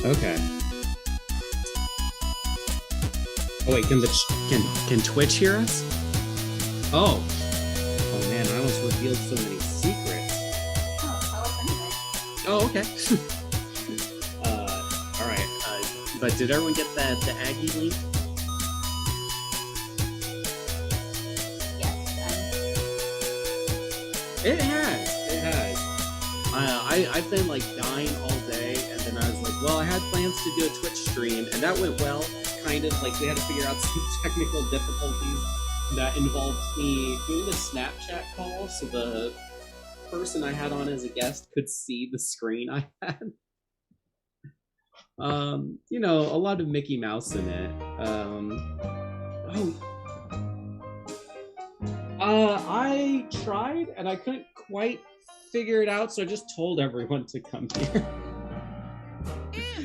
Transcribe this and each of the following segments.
Okay. Oh wait, can Twitch hear us? Oh. Oh man, I almost revealed so many secrets. Oh, okay. All right. But did everyone get the Aggie link? It has. I've been like dying all day, and then I was like, well, I had plans to do a Twitch stream, and that went well. Kind of like we had to figure out some technical difficulties that involved me doing the Snapchat call, so the person I had on as a guest could see the screen I had. You know, a lot of Mickey Mouse in it. I tried and I couldn't quite figure it out, so I just told everyone to come here.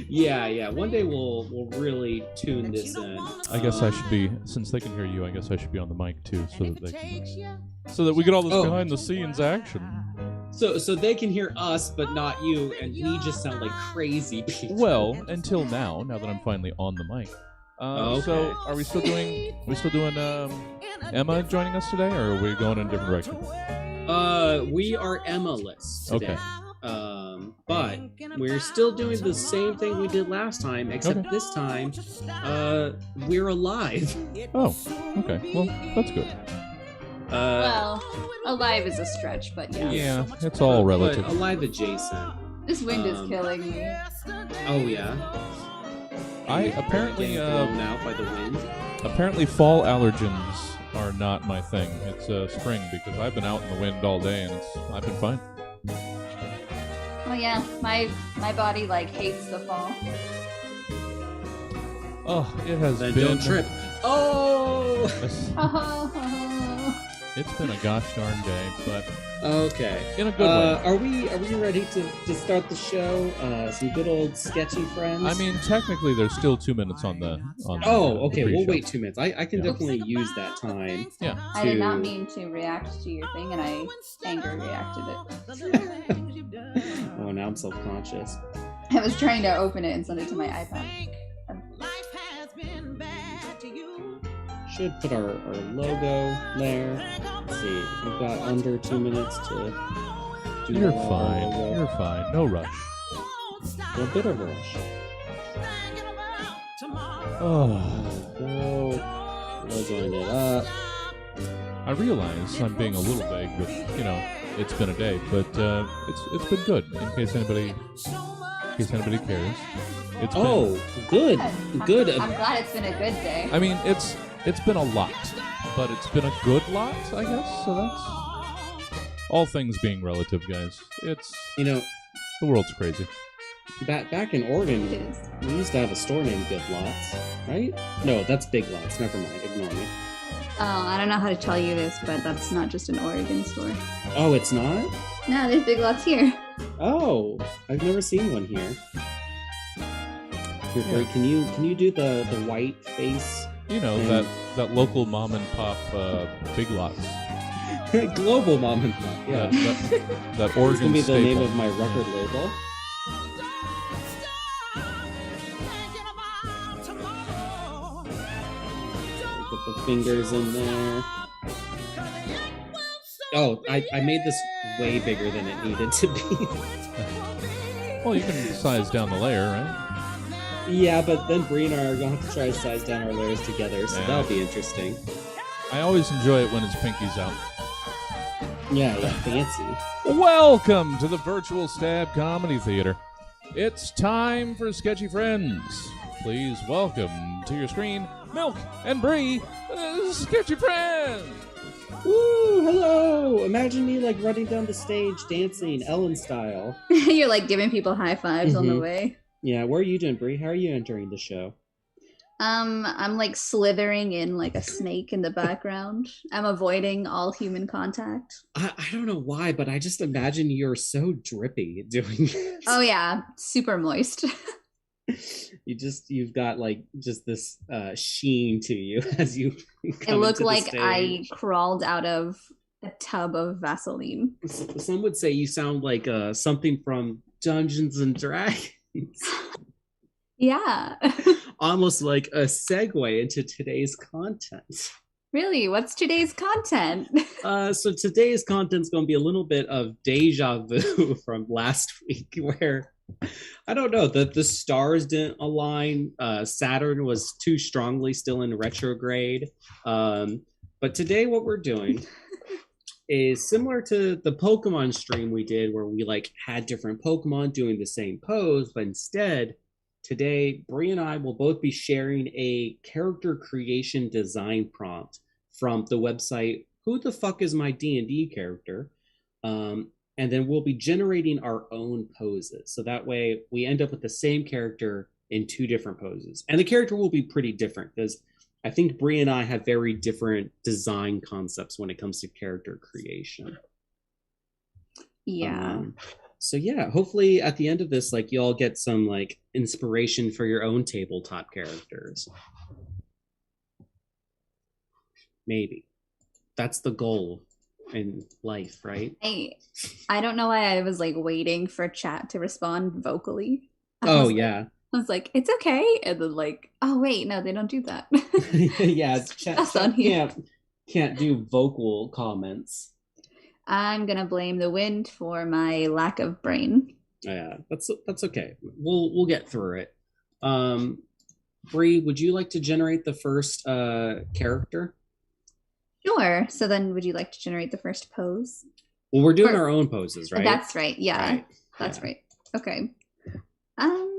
Yeah. One day we'll really tune this in. I guess I should be, since they can hear you, I guess I should be on the mic too, so that they can, so that we get all this behind the scenes action. So they can hear us, but not you, and we just sound like crazy people. Well, until now that I'm finally on the mic. Okay. So are we still doing Emma joining us today, or are we going in a different direction? We are Emma-less today. Okay. But we're still doing the same thing we did last time, except this time, we're alive. Oh, okay. Well, that's good. Well, alive is a stretch, but yeah. Yeah, it's all relative. But alive adjacent. This wind is killing me. Oh yeah. I apparently blown out by the wind. Apparently, fall allergens are not my thing. It's spring, because I've been out in the wind all day and I've been fine. Oh yeah, my body like hates the fall. Oh, it has then been. Don't trip. Oh. It's been a gosh darn day, but okay. In a good way. Are we ready to start the show? Some good old Sketchy Friends. I mean, technically, there's still 2 minutes on the. Okay. The We'll wait 2 minutes. I can definitely use that time. Yeah. I did not mean to react to your thing, and I anger reacted it. Oh, now I'm self-conscious. I was trying to open it and send it to my iPad. Should put our logo there. Let's see. We've got under 2 minutes to do You're our fine. logo. You're fine. No rush. A bit of a rush. Oh. Go. Logoing it up. I realize I'm being a little vague with, it's been a day, but it's been good. In case anybody cares. It's good. Good. I'm glad it's been a good day. I mean, it's been a lot, but it's been a good lot, I guess. So that's all things being relative, guys. It's the world's crazy. Back in Oregon, we used to have a store named Good Lots, right? No, that's Big Lots. Never mind. Ignore me. Oh, I don't know how to tell you this, but that's not just an Oregon store. Oh, it's not? No, there's Big Lots here. Oh, I've never seen one here. Here, can you do the white face? That local mom and pop Big Lots. Global mom and pop. Yeah. That Oregon It's gonna be the staple. name of my record label. Put the fingers in there. Oh, I made this way bigger than it needed to be. Well, you can size down the layer, right? Yeah, but then Bree and I are going to have to try to size down our layers together, so that'll be interesting. I always enjoy it when his pinky's out. Yeah, fancy. Welcome to the Virtual Stab Comedy Theater. It's time for Sketchy Friends. Please welcome to your screen, Milk and Bree, Sketchy Friends. Woo, hello! Imagine me like running down the stage dancing Ellen style. You're like giving people high fives on the way. Yeah, what are you doing, Bree? How are you entering the show? I'm like slithering in like a snake in the background. I'm avoiding all human contact. I don't know why, but I just imagine you're so drippy doing it. Oh yeah, super moist. You've got like just this sheen to you as you come It looked into the like stage. I crawled out of a tub of Vaseline. Some would say you sound like something from Dungeons and Dragons. Yeah. Almost like a segue into today's content. Really? What's today's content? So today's content's going to be a little bit of deja vu from last week, where I don't know, the stars didn't align. Saturn was too strongly still in retrograde. But today, what we're doing is similar to the Pokemon stream we did, where we like had different Pokemon doing the same pose, but instead, today, Brie and I will both be sharing a character creation design prompt from the website Who the Fuck Is My D&D Character? And then we'll be generating our own poses. So that way we end up with the same character in two different poses. And the character will be pretty different because I think Brie and I have very different design concepts when it comes to character creation. Yeah. So yeah, hopefully at the end of this, like you all get some like inspiration for your own tabletop characters. Maybe. That's the goal in life, right? I don't know why I was like waiting for chat to respond vocally. Oh yeah. I was like, it's okay. And then like, oh wait, no, they don't do that. Yeah, chat on here. can't do vocal comments. I'm gonna blame the wind for my lack of brain. Yeah, that's okay. We'll get through it. Bree, would you like to generate the first character? Sure. So then would you like to generate the first pose? Well, we're doing our own poses, right? That's right. Yeah. Right. That's Yeah. right. Okay. Um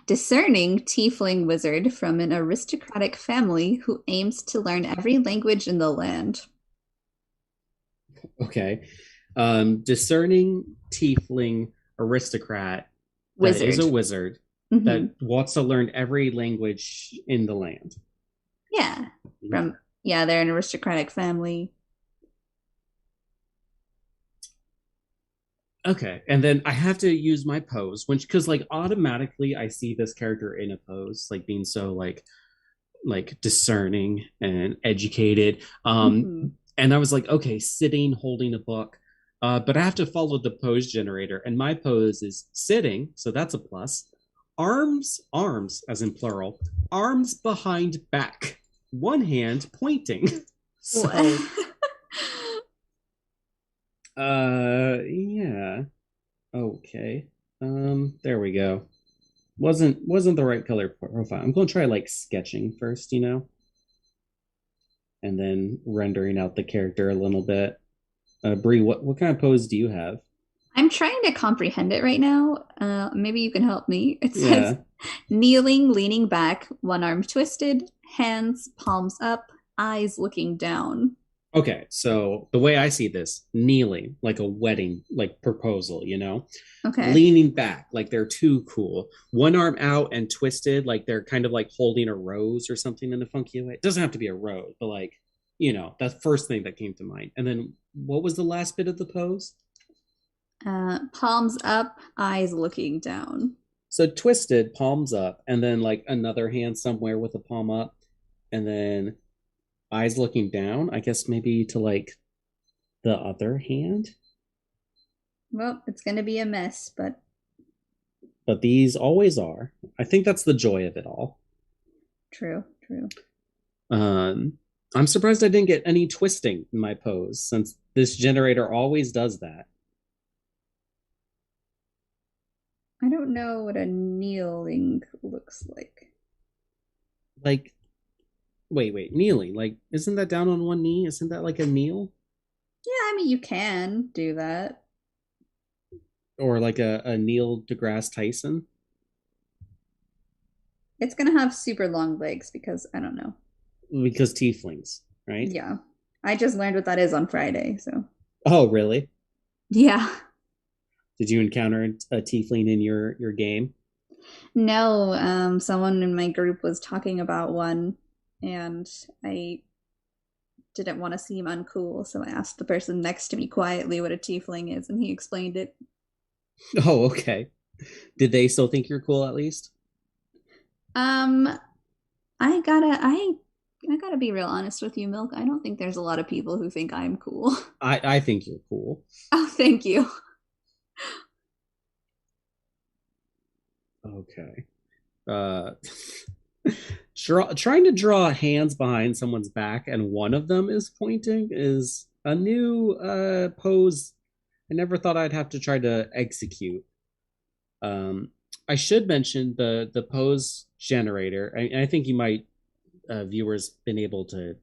discerning tiefling wizard from an aristocratic family who aims to learn every language in the land. Okay. Discerning tiefling aristocrat Wizard. that is a wizard Mhm. that wants to learn every language in the land. Yeah. They're an aristocratic family. Okay, and then I have to use my pose, which because like automatically I see this character in a pose, like being so like discerning and educated. And I was like, okay, sitting, holding a book. But I have to follow the pose generator, and my pose is sitting, so that's a plus. Arms, as in plural, arms behind back, one hand pointing. So yeah. Okay. There we go. Wasn't the right color profile. I'm gonna try like sketching first, and then rendering out the character a little bit. Brie, what kind of pose do you have? I'm trying to comprehend it right now. Maybe you can help me. It says Yeah. kneeling, leaning back, one arm twisted, hands palms up, eyes looking down. Okay, so the way I see this, kneeling like a wedding, like proposal, Okay. leaning back like they're too cool, one arm out and twisted like they're kind of like holding a rose or something in a funky way. It doesn't have to be a rose, but like, that's the first thing that came to mind. And then what was the last bit of the pose? Palms up, eyes looking down. So twisted, palms up, and then like another hand somewhere with a palm up, and then eyes looking down. I guess maybe to like the other hand. Well, it's gonna be a mess, but these always are. I think that's the joy of it all. True. I'm surprised I didn't get any twisting in my pose, since this generator always does that. I don't know what a kneeling looks like. Like, wait, kneeling. Like, isn't that down on one knee? Isn't that like a kneel? Yeah, I mean, you can do that. Or like a Neil deGrasse Tyson? It's gonna have super long legs because I don't know. Because tieflings, right? Yeah. I just learned what that is on Friday, so. Oh, really? Yeah. Did you encounter a tiefling in your game? No, someone in my group was talking about one, and I didn't want to seem uncool, so I asked the person next to me quietly what a tiefling is, and he explained it. Oh, okay. Did they still think you're cool at least? I gotta be real honest with you, Milk. I don't think there's a lot of people who think I'm cool. I think you're cool. Oh, thank you. Okay. Uh, trying to draw hands behind someone's back and one of them is pointing is a new pose I never thought I'd have to try to execute. Um, I should mention the pose generator. I think you might viewers been able to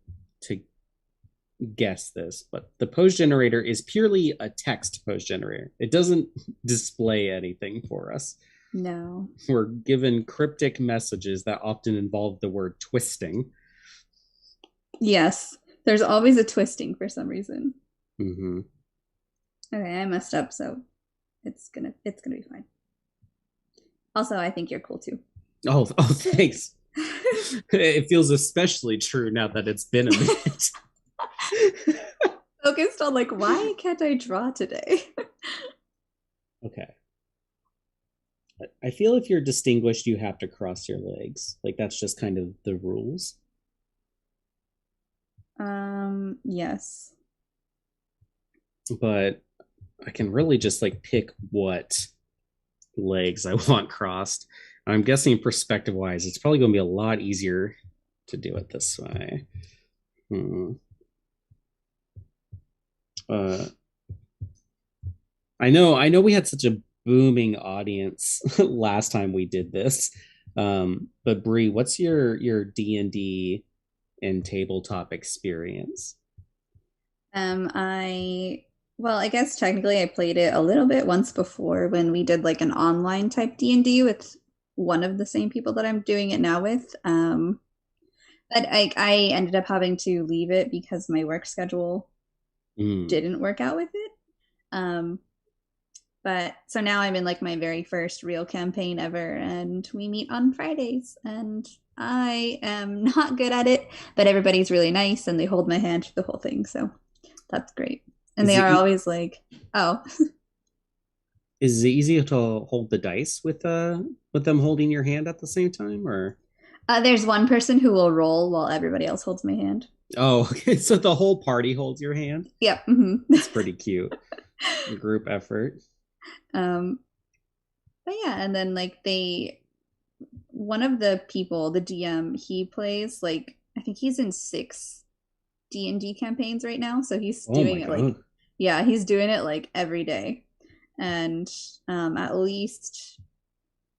guess this, but the pose generator is purely a text pose generator. It doesn't display anything for us. No. We're given cryptic messages that often involve the word twisting. Yes. There's always a twisting for some reason. Mm-hmm. Okay, I messed up, so it's gonna be fine. Also, I think you're cool too. Oh, thanks. It feels especially true now that it's been a minute. Focused on like, why can't I draw today? Okay. I feel if you're distinguished, you have to cross your legs. Like that's just kind of the rules. Yes. But I can really just like pick what legs I want crossed. I'm guessing perspective wise, it's probably going to be a lot easier to do it this way. Hmm. Uh, I know we had such a booming audience last time we did this. But Bree, what's your D&D and tabletop experience? I well, I guess technically I played it a little bit once before when we did like an online type D&D with one of the same people that I'm doing it now with. But I ended up having to leave it because my work schedule Mm. didn't work out with it. Um, but so now I'm in like my very first real campaign ever, and we meet on Fridays, and I am not good at it, but everybody's really nice and they hold my hand through the whole thing, so that's great. And Is they it are always like, "Oh, is it easy to hold the dice with them holding your hand at the same time or there's one person who will roll while everybody else holds my hand." oh okay, so the whole party holds your hand? Yep. That's pretty cute. Group effort. um, but yeah, and then one of the people, the DM, he plays like I think he's in 6 D&D campaigns right now, so he's Oh my doing it like god. yeah, he's doing it like every day. And at least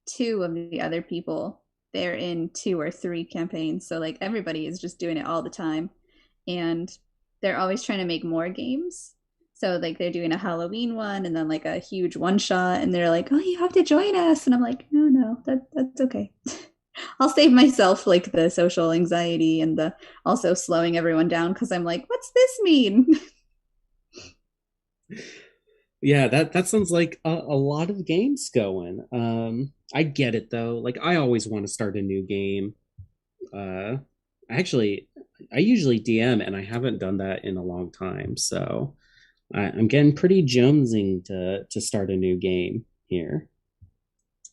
two of the other people, they're in 2 or 3 campaigns, so like everybody is just doing it all the time, and they're always trying to make more games. So like they're doing a Halloween one and then like a huge one shot, and they're like, "Oh, you have to join us," and I'm like, "No, no, that's okay." I'll save myself like the social anxiety and the also slowing everyone down because I'm like, "What's this mean?" Yeah, that sounds like a lot of games going. I get it though. Like I always want to start a new game. Uh actually I usually DM and I haven't done that in a long time. So I'm getting pretty jonesing to start a new game here.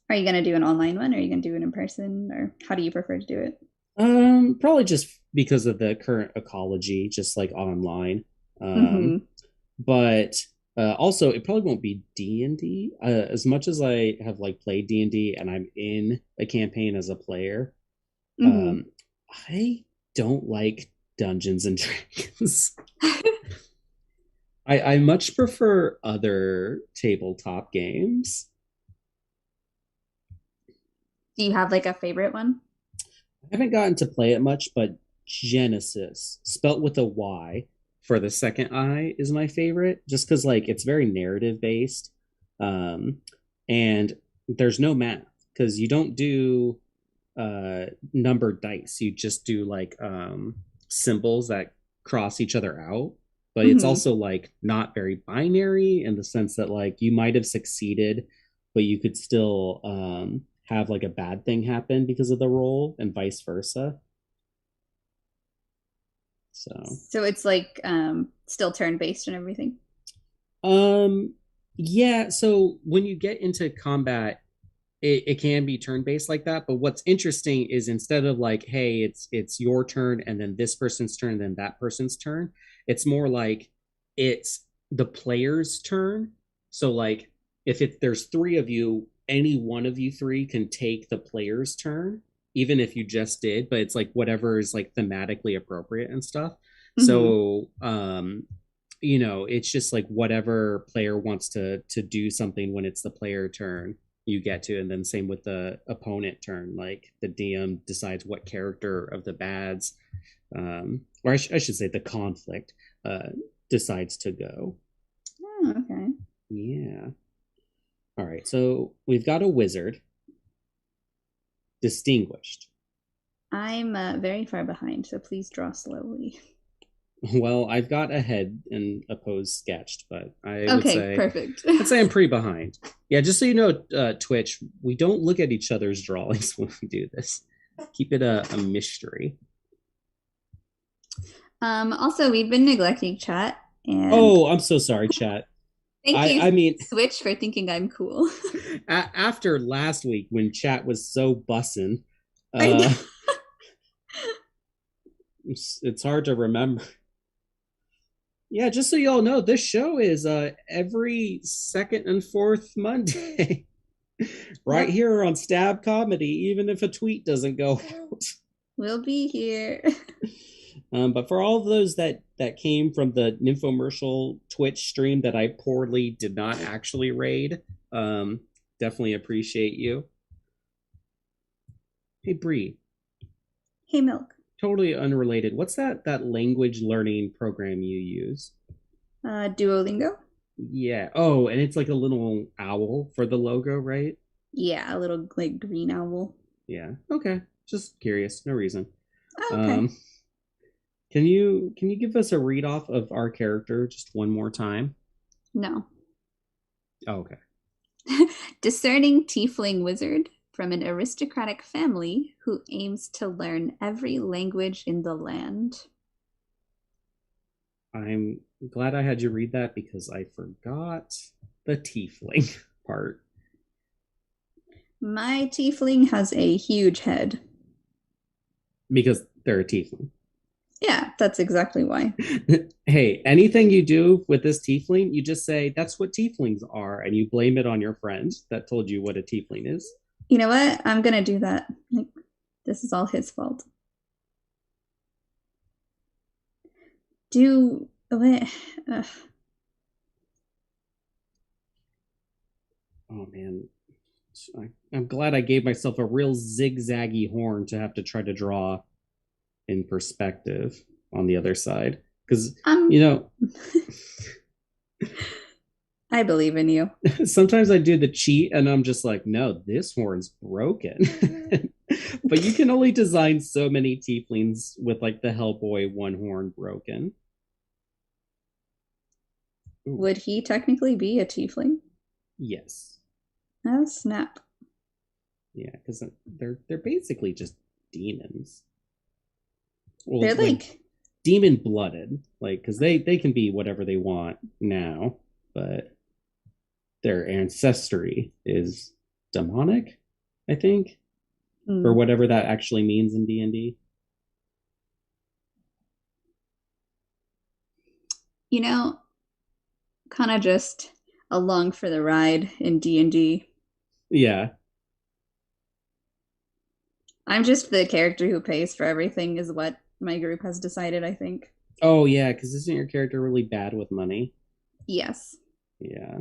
Are you gonna do an online one? Or are you gonna do it in person? Or how do you prefer to do it? Probably just because of the current ecology, just like online. Um, Mm-hmm. but also it probably won't be D&D. As much as I have like played D&D and I'm in a campaign as a player, Mm-hmm. um, I don't like Dungeons and Dragons. I much prefer other tabletop games. Do you have like a favorite one? I haven't gotten to play it much, but Genesis, spelt with a Y for the second I, is my favorite, just because like it's very narrative based, um, and there's no math because you don't do numbered dice. You just do like symbols that cross each other out. But it's Mm-hmm. also like not very binary in the sense that like you might have succeeded, but you could still have like a bad thing happen because of the roll and vice versa. So So it's like still turn based and everything. um yeah, so when you get into combat, it can be turn based like that. But what's interesting is instead of like, hey, it's your turn and then this person's turn, then that person's turn, it's more like it's the player's turn. So like if there's three of you, any one of you three can take the player's turn, even if you just did, but it's like whatever is like thematically appropriate and stuff. Hmm. So it's just like whatever player wants to do something when it's the player turn, you get to, and then same with the opponent turn. Like the DM decides what character of the bads, or I should say the conflict, decides to go. Oh, okay. Yeah. All right. So we've got a wizard, distinguished. I'm very far behind, so please draw slowly. Well, I've got a head and a pose sketched, but Okay, perfect. I'd say I'm pretty behind. Yeah, just so you know, Twitch, we don't look at each other's drawings when we do this. Keep it a mystery. Also, we've been neglecting chat, and Oh, I'm so sorry, chat. thank I you, I mean, Switch, for thinking I'm cool. after last week when chat was so bussin', I know. uh, it's hard to remember. Yeah, just so you all know, this show is every second and fourth Monday. Right Yep, here on Stab Comedy, even if a tweet doesn't go out. we'll be here. But for all of those that came from the Nymphomercial Twitch stream that I poorly did not actually raid, definitely appreciate you. Hey Bree, Hey, Milk. totally unrelated. What's that language learning program you use? Duolingo? Yeah. Oh, and it's like a little owl for the logo, right? Yeah, a little like green owl. Yeah. Okay. Just curious. No reason. Oh, okay. Um, can you give us a read off of our character just one more time? No. Oh, okay. Discerning tiefling wizard from an aristocratic family who aims to learn every language in the land. I'm glad I had you read that because I forgot the tiefling part. My tiefling has a huge head. Because they're a tiefling. Yeah, that's exactly why. Hey, anything you do with this tiefling, you just say that's what tieflings are, and you blame it on your friend that told you what a tiefling is. You know what? I'm gonna do that. Like, this is all his fault. Do wait. Ugh. Oh man, I'm glad I gave myself a real zigzaggy horn to have to try to draw in perspective on the other side, because Um, you know I believe in you. sometimes I do the cheat and I'm just like, no, this horn's broken. But you can only design so many tieflings with like the Hellboy one horn broken. Ooh, Would he technically be a tiefling? yes. Oh, snap. Yeah, because they're basically just demons. Well, They're like like, demon blooded, like because they can be whatever they want now, but their ancestry is demonic, I think, or hmm. whatever that actually means in D&D. You know, kind of just along for the ride in D&D. Yeah. I'm just the character who pays for everything is what my group has decided, I think. Oh yeah, because isn't your character really bad with money? Yes, Yeah.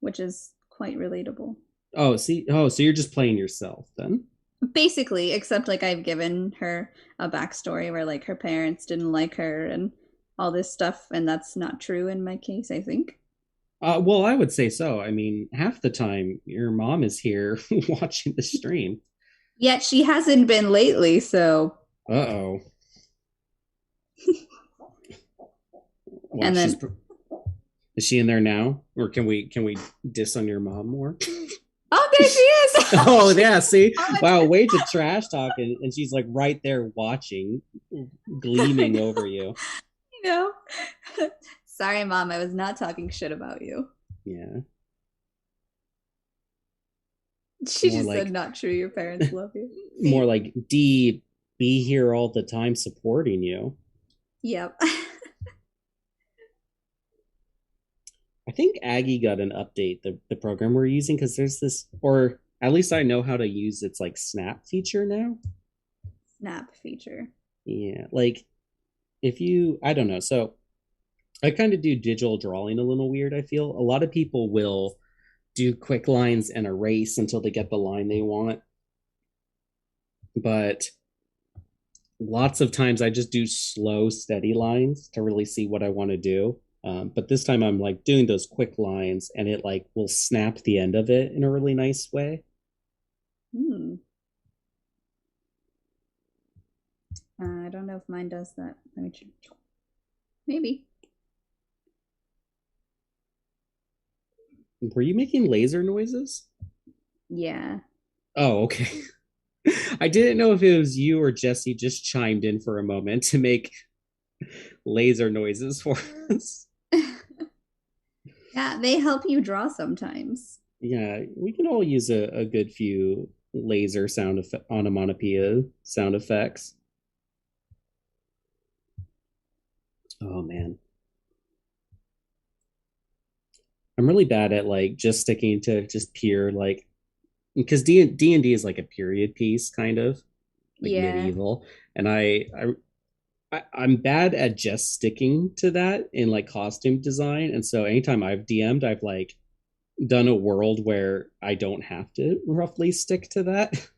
which is quite relatable. Oh, see. Oh, so you're just playing yourself then? Basically, except like I've given her a backstory where like her parents didn't like her and all this stuff, and that's not true in my case, I think. Well, I would say so. I mean, half the time your mom is here watching the stream. Yet she hasn't been lately, so Uh-oh. What? and She's then is she in there now, or can we diss on your mom more? oh, there she is. Oh yeah, see, Oh my wow, way to trash talk, and she's like right there watching, gleaming God. over you. You know. Sorry, mom, I was not talking shit about you. Yeah, She more just said like not true. Your parents love you. more See? like D, be here all the time supporting you. Yep. I think Aggie got an update, the program we're using, because there's this, or At least I know how to use its like snap feature now. Snap feature. Yeah, like if you, I don't know. So I kind of do digital drawing a little weird. I feel a lot of people will do quick lines and erase until they get the line they want, but lots of times I just do slow, steady lines to really see what I want to do. But this time I'm like doing those quick lines and it like will snap the end of it in a really nice way. Hmm. I don't know if mine does that. Let me check. Maybe. Were you making laser noises? Yeah. Oh, okay. I didn't know if it was you or Jesse just chimed in for a moment to make laser noises for us. Yeah, they help you draw sometimes. Yeah, we can all use a good few laser onomatopoeia sound effects. Oh man, I'm really bad at like just sticking to just pure like because D&D is like a period piece kind of like Yeah. medieval, and I'm bad at just sticking to that in like costume design, and so anytime I've DM'd, I've like done a world where I don't have to roughly stick to that.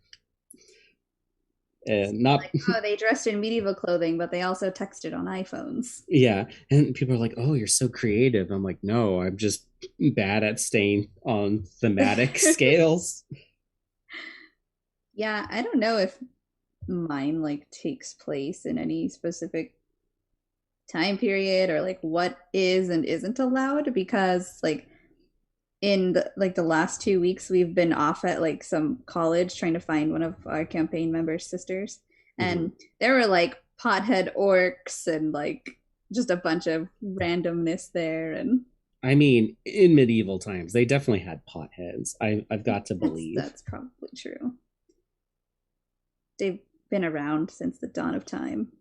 And not Like, oh, they dressed in medieval clothing, but they also texted on iPhones. yeah, and people are like, oh, you're so creative. I'm like, no, I'm just bad at staying on thematic scales. Yeah, I don't know if mine like takes place in any specific time period or like what is and isn't allowed because like in the last 2 weeks we've been off at like some college trying to find one of our campaign members' sisters, Mhm. and there were like pothead orcs and like just a bunch of randomness there, and I mean, in medieval times, they definitely had potheads. I've got to believe. that's probably true. They've been around since the dawn of time.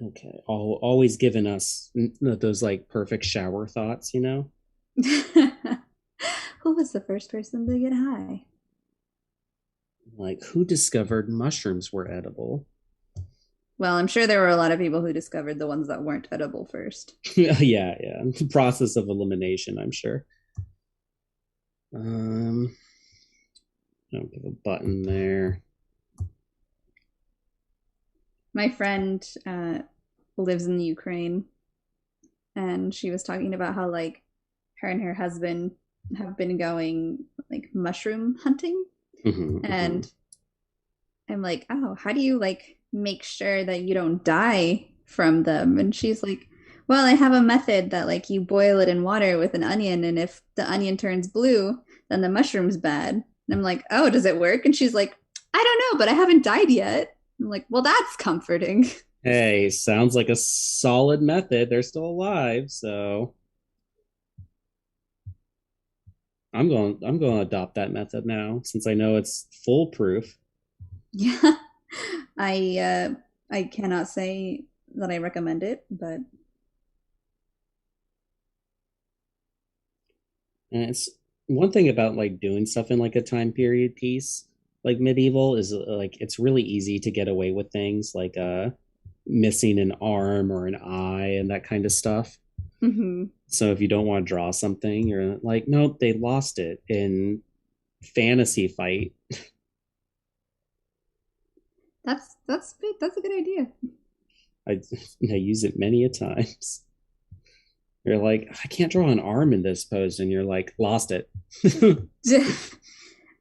Okay, always giving us those like perfect shower thoughts, you know? Who was the first person to get high? Like who discovered mushrooms were edible? Well, I'm sure there were a lot of people who discovered the ones that weren't edible first. Yeah, yeah. Process of elimination, I'm sure. Don't give a button there. My friend lives in the Ukraine, and she was talking about how like her and her husband have been going like mushroom hunting, Mm-hmm. and I'm like, oh, how do you like make sure that you don't die from them? And she's like, well, I have a method that like you boil it in water with an onion, and if the onion turns blue, then the mushroom's bad. And I'm like, oh, does it work? And she's like, I don't know, but I haven't died yet. I'm like, well, that's comforting. Hey, sounds like a solid method. They're still alive, so I'm going to adopt that method now since I know it's foolproof. Yeah, I cannot say that I recommend it, but And it's one thing about like doing stuff in like a time period piece like medieval is like it's really easy to get away with things like missing an arm or an eye and that kind of stuff. mhm. So if you don't want to draw something, you're like, nope, they lost it in fantasy fight. That's a good idea. I, I use it many a times. You're like, I can't draw an arm in this pose, and you're like, lost it.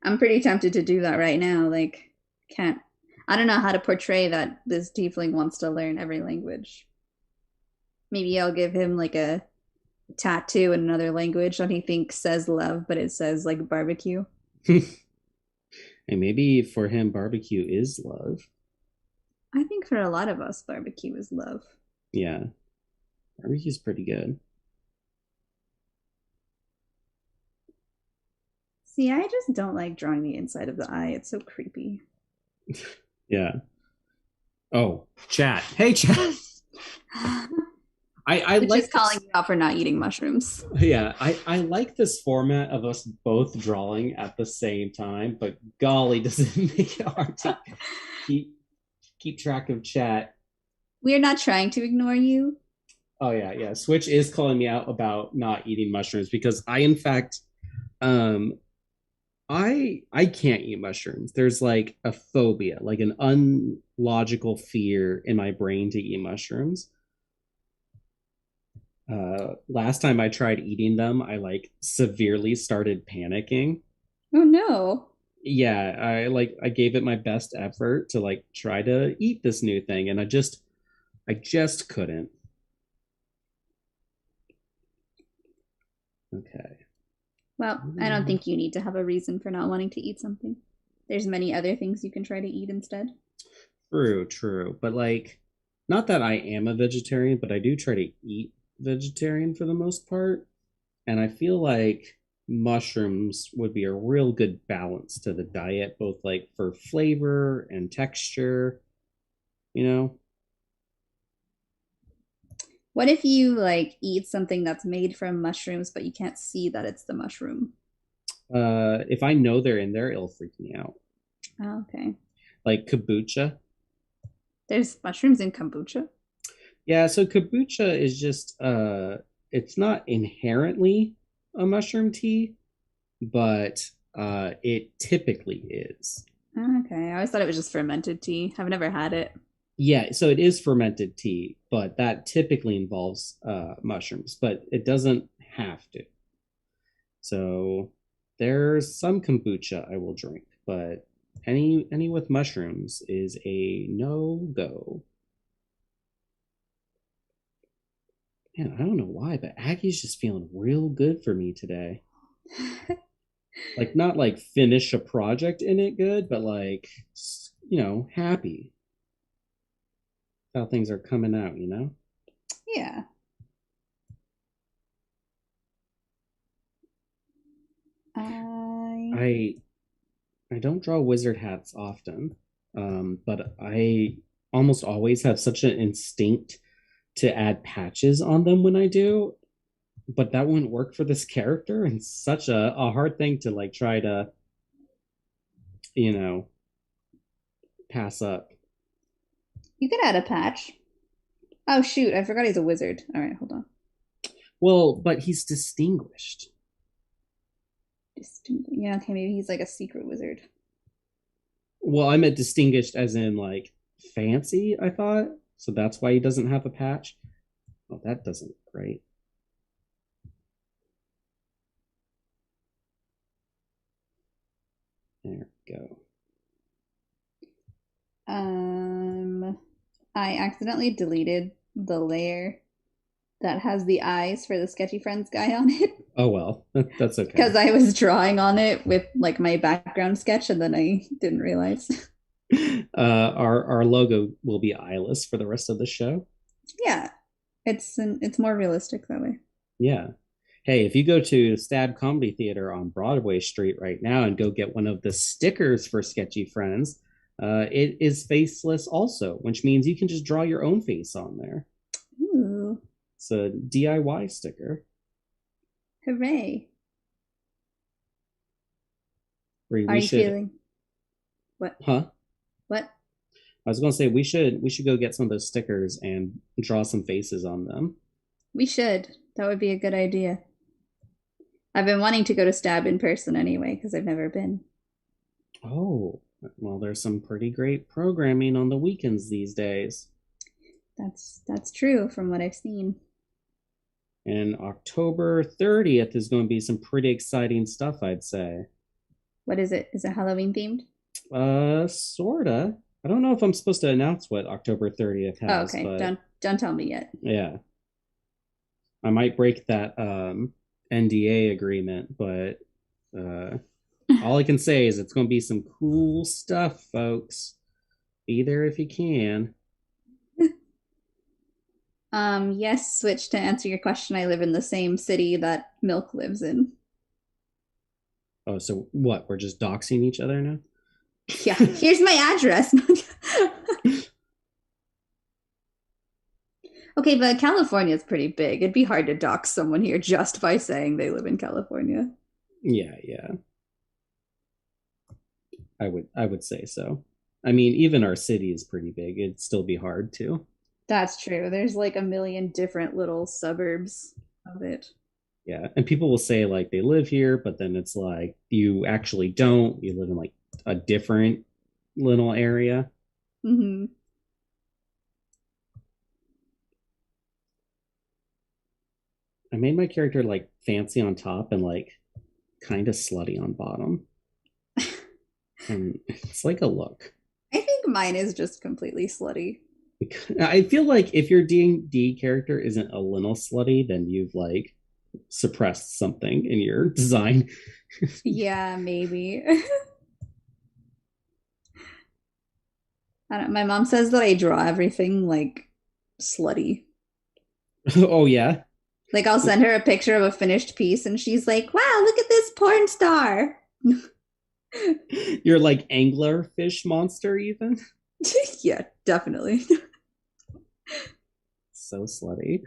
I'm pretty tempted to do that right now. Like, can't. I don't know how to portray that this tiefling wants to learn every language. Maybe I'll give him like a tattoo in another language that he thinks says love, but it says like barbecue. And maybe for him, barbecue is love. I think for a lot of us, barbecue is love. Yeah, barbecue's pretty good. See, I just don't like drawing the inside of the eye. It's so creepy. Yeah. Oh, chat. Hey, chat. I Which is like calling this. you out for not eating mushrooms. Yeah, I like this format of us both drawing at the same time, but golly, does it make it hard to keep keep track of chat. We are not trying to ignore you. Oh yeah, yeah. Switch is calling me out about not eating mushrooms because I, in fact, um, I can't eat mushrooms. There's like a phobia, like an unlogical fear in my brain to eat mushrooms. Last time I tried eating them, I like severely started panicking. Oh no. Yeah, I gave it my best effort to like try to eat this new thing, and I just couldn't. Okay. Well, I don't think you need to have a reason for not wanting to eat something. There's many other things you can try to eat instead. True, true. But like, not that I am a vegetarian, but I do try to eat vegetarian for the most part. And I feel like mushrooms would be a real good balance to the diet, both like for flavor and texture, you know? What if you like eat something that's made from mushrooms, but you can't see that it's the mushroom? If I know they're in there, it'll freak me out. Oh, okay. Like kombucha. There's mushrooms in kombucha. Yeah, so kombucha is just it's not inherently a mushroom tea, but it typically is. Oh, okay. I always thought it was just fermented tea. I've never had it. Yeah, so it is fermented tea, but that typically involves mushrooms, but it doesn't have to. So there's some kombucha I will drink, but any with mushrooms is a no go. Man, I don't know why, but Aggie's just feeling real good for me today. Like not like finish a project in it good, but like happy how things are coming out, you know? Yeah. I I I don't draw wizard hats often, but I almost always have such an instinct to add patches on them when I do. But that wouldn't work for this character, and such a hard thing to like try to, you know, pass up. You could add a patch. Oh shoot, I forgot he's a wizard. All right, hold on. Well, but he's distinguished. Yeah, okay, maybe he's like a secret wizard. Well, I meant distinguished as in like fancy, I thought. So that's why he doesn't have a patch. Oh, that doesn't look great. There we go. Um, I accidentally deleted the layer that has the eyes for the Sketchy Friends guy on it Oh well, that's because okay. I was drawing on it with like my background sketch and then I didn't realize. Our logo will be eyeless for the rest of the show. Yeah, it's more realistic that way. Yeah. Hey, if you go to Stab Comedy Theater on Broadway Street right now and go get one of the stickers for Sketchy Friends, it is faceless also, which means you can just draw your own face on there. Ooh, It's a DIY sticker. hooray! Are We you should, feeling what? huh? What? I was gonna say we should go get some of those stickers and draw some faces on them. We should. That would be a good idea. I've been wanting to go to Stab in person anyway because I've never been. Oh, well, there's some pretty great programming on the weekends these days. That's true from what I've seen. And October 30th is going to be some pretty exciting stuff, I'd say. What is it? Is it Halloween themed? Sorta. I don't know if I'm supposed to announce what October 30th Oh, has, okay. but Don't tell me yet. yeah, I might break that NDA agreement, but uh, all I can say is it's going to be some cool stuff, folks. Be there if you can. Yes, Switch, to answer your question, I live in the same city that Milk lives in. Oh, so what? We're just doxing each other now? Yeah, here's my address. Okay, but California is pretty big. It'd be hard to dox someone here just by saying they live in California. Yeah, yeah. I would say so. I mean, even our city is pretty big. It'd still be hard to. That's true. There's like a million different little suburbs of it. Yeah. And people will say like they live here, but then it's like you actually don't. You live in like a different little area. Hmm. I made my character like fancy on top and like kind of slutty on bottom. And it's like a look. I think mine is just completely slutty. I feel like if your D&D character isn't a little slutty, then you've like suppressed something in your design. Yeah, maybe. I don't, my mom says that I draw everything like slutty. Oh yeah. Like I'll send her a picture of a finished piece and she's like, "Wow, look at this porn star." You're like angler fish monster even. Yeah, definitely. So slutty.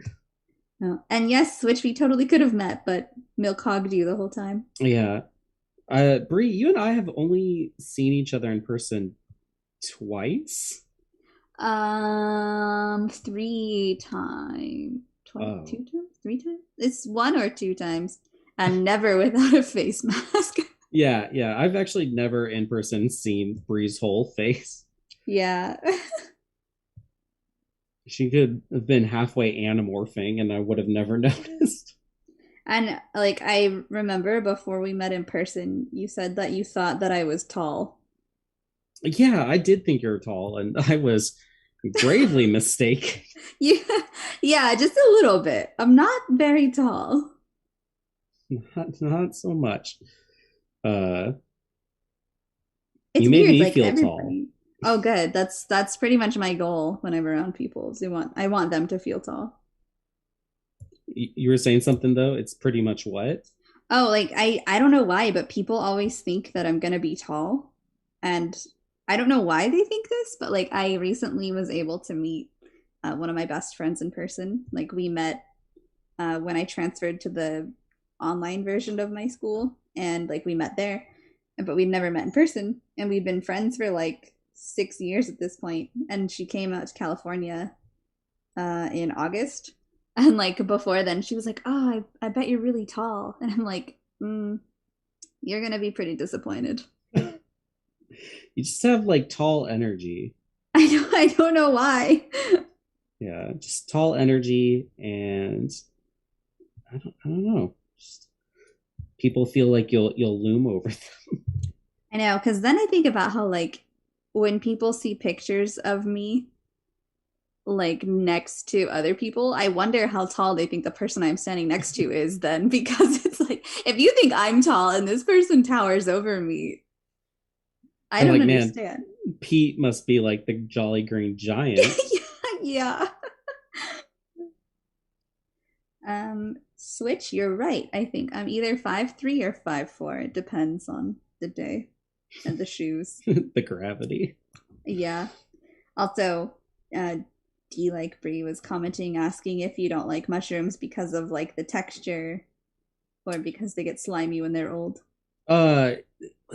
No. And yes, which we totally could have met, but Milk hogged you the whole time. Yeah. Bree, you and I have only seen each other in person twice. 3 times. Oh. 2 times? 3 times? It's 1 or 2 times. And never without a face mask. Yeah, yeah. I've actually never in person seen Bree's whole face. Yeah. She could have been halfway anamorphing and I would have never noticed. And like I remember before we met in person, you said that you thought that I was tall. Yeah, I did think you were tall, and I was gravely mistaken. Yeah, yeah, just a little bit. I'm not very tall. Not so much. Uh, It's you made weird, me like feel tall. everybody. Oh, good. That's pretty much my goal when I'm around people. Is I want them to feel tall. You were saying something though. It's pretty much what? Oh, like I don't know why, but people always think that I'm gonna be tall, and I don't know why they think this, but like I recently was able to meet one of my best friends in person. Like we met when I transferred to the online version of my school, and like we met there, but we'd never met in person, and we'd been friends for like 6 years at this point. And she came out to California in August, and like before then, she was like, "Oh, I bet you're really tall," and I'm like, "You're gonna be pretty disappointed." You just have like tall energy. I don't know why. Yeah, just tall energy, and I don't know. Just, people feel like you'll loom over them. I know, because then I think about how like when people see pictures of me like next to other people, I wonder how tall they think the person I'm standing next to is then, because it's like if you think I'm tall and this person towers over me, I I'm don't like, man, understand. Pete must be like the Jolly Green Giant. Yeah. Switch, you're right. I think I'm either 5'3" or 5'4". It depends on the day and the shoes. The gravity. Yeah. Also, D like Brie was commenting asking if you don't like mushrooms because of like the texture or because they get slimy when they're old. Uh,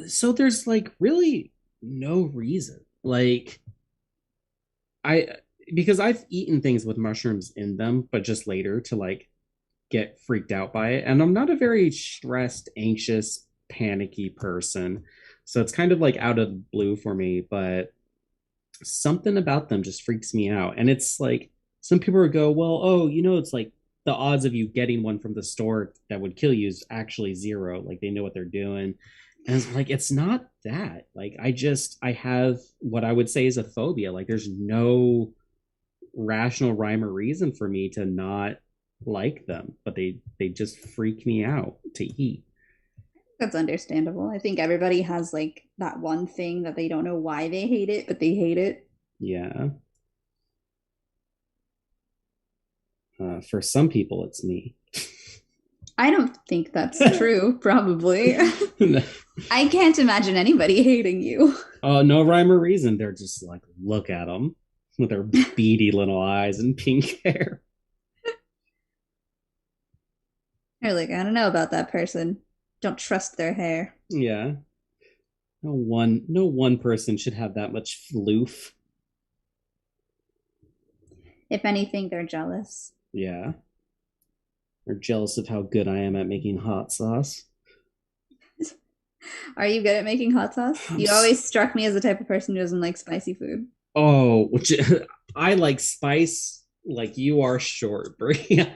so there's like really no reason. Like I because I've eaten things with mushrooms in them, but just later to like get freaked out by it. And I'm not a very stressed, anxious, panicky person. So it's kind of like out of the blue for me, but something about them just freaks me out. And it's like some people would go, well, oh, it's like the odds of you getting one from the store that would kill you is actually zero. Like they know what they're doing. And it's like, it's not that. Like I have what I would say is a phobia. Like there's no rational rhyme or reason for me to not like them, but they just freak me out to eat. That's understandable. I think everybody has like that one thing that they don't know why they hate it, but they hate it. Yeah. For some people, it's me. I don't think that's true, probably. I can't imagine anybody hating you. No rhyme or reason. They're just like, look at them. with her beady little eyes and pink hair. You're like, I don't know about that person. Don't trust their hair. Yeah. No one person should have that much floof. If anything, they're jealous. Yeah. They're jealous of how good I am at making hot sauce. Are you good at making hot sauce? You always struck me as the type of person who doesn't like spicy food. Oh, which I like spice like you are short, Brie.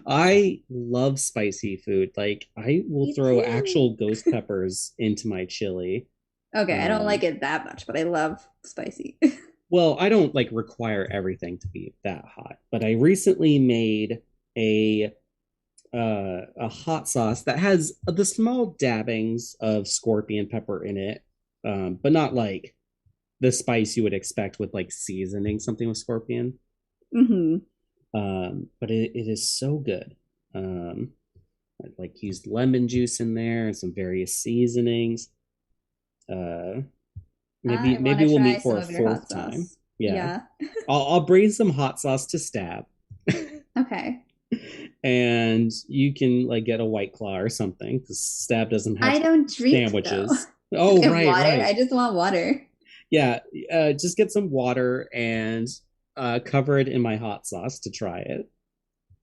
I love spicy food. Like I will Me throw too. actual ghost peppers into my chili. Okay, I don't Um, like it that much, but I love spicy. well, I don't like require everything to be that hot, but I recently made a a hot sauce that has the small dabbings of scorpion pepper in it, but not like the spice you would expect with like seasoning something with scorpion. Hmm. But it is so good. I like used lemon juice in there and some various seasonings. Uh, maybe I want to we'll try meet some for a of your hot fourth time. sauce. Yeah, Yeah. I'll bring some hot sauce to Stab, Okay. and you can like get a White Claw or something because Stab doesn't have I don't drink though. sandwiches. Oh, And right, water. right. I just want water. Yeah, just get some water and cover it in my hot sauce to try it.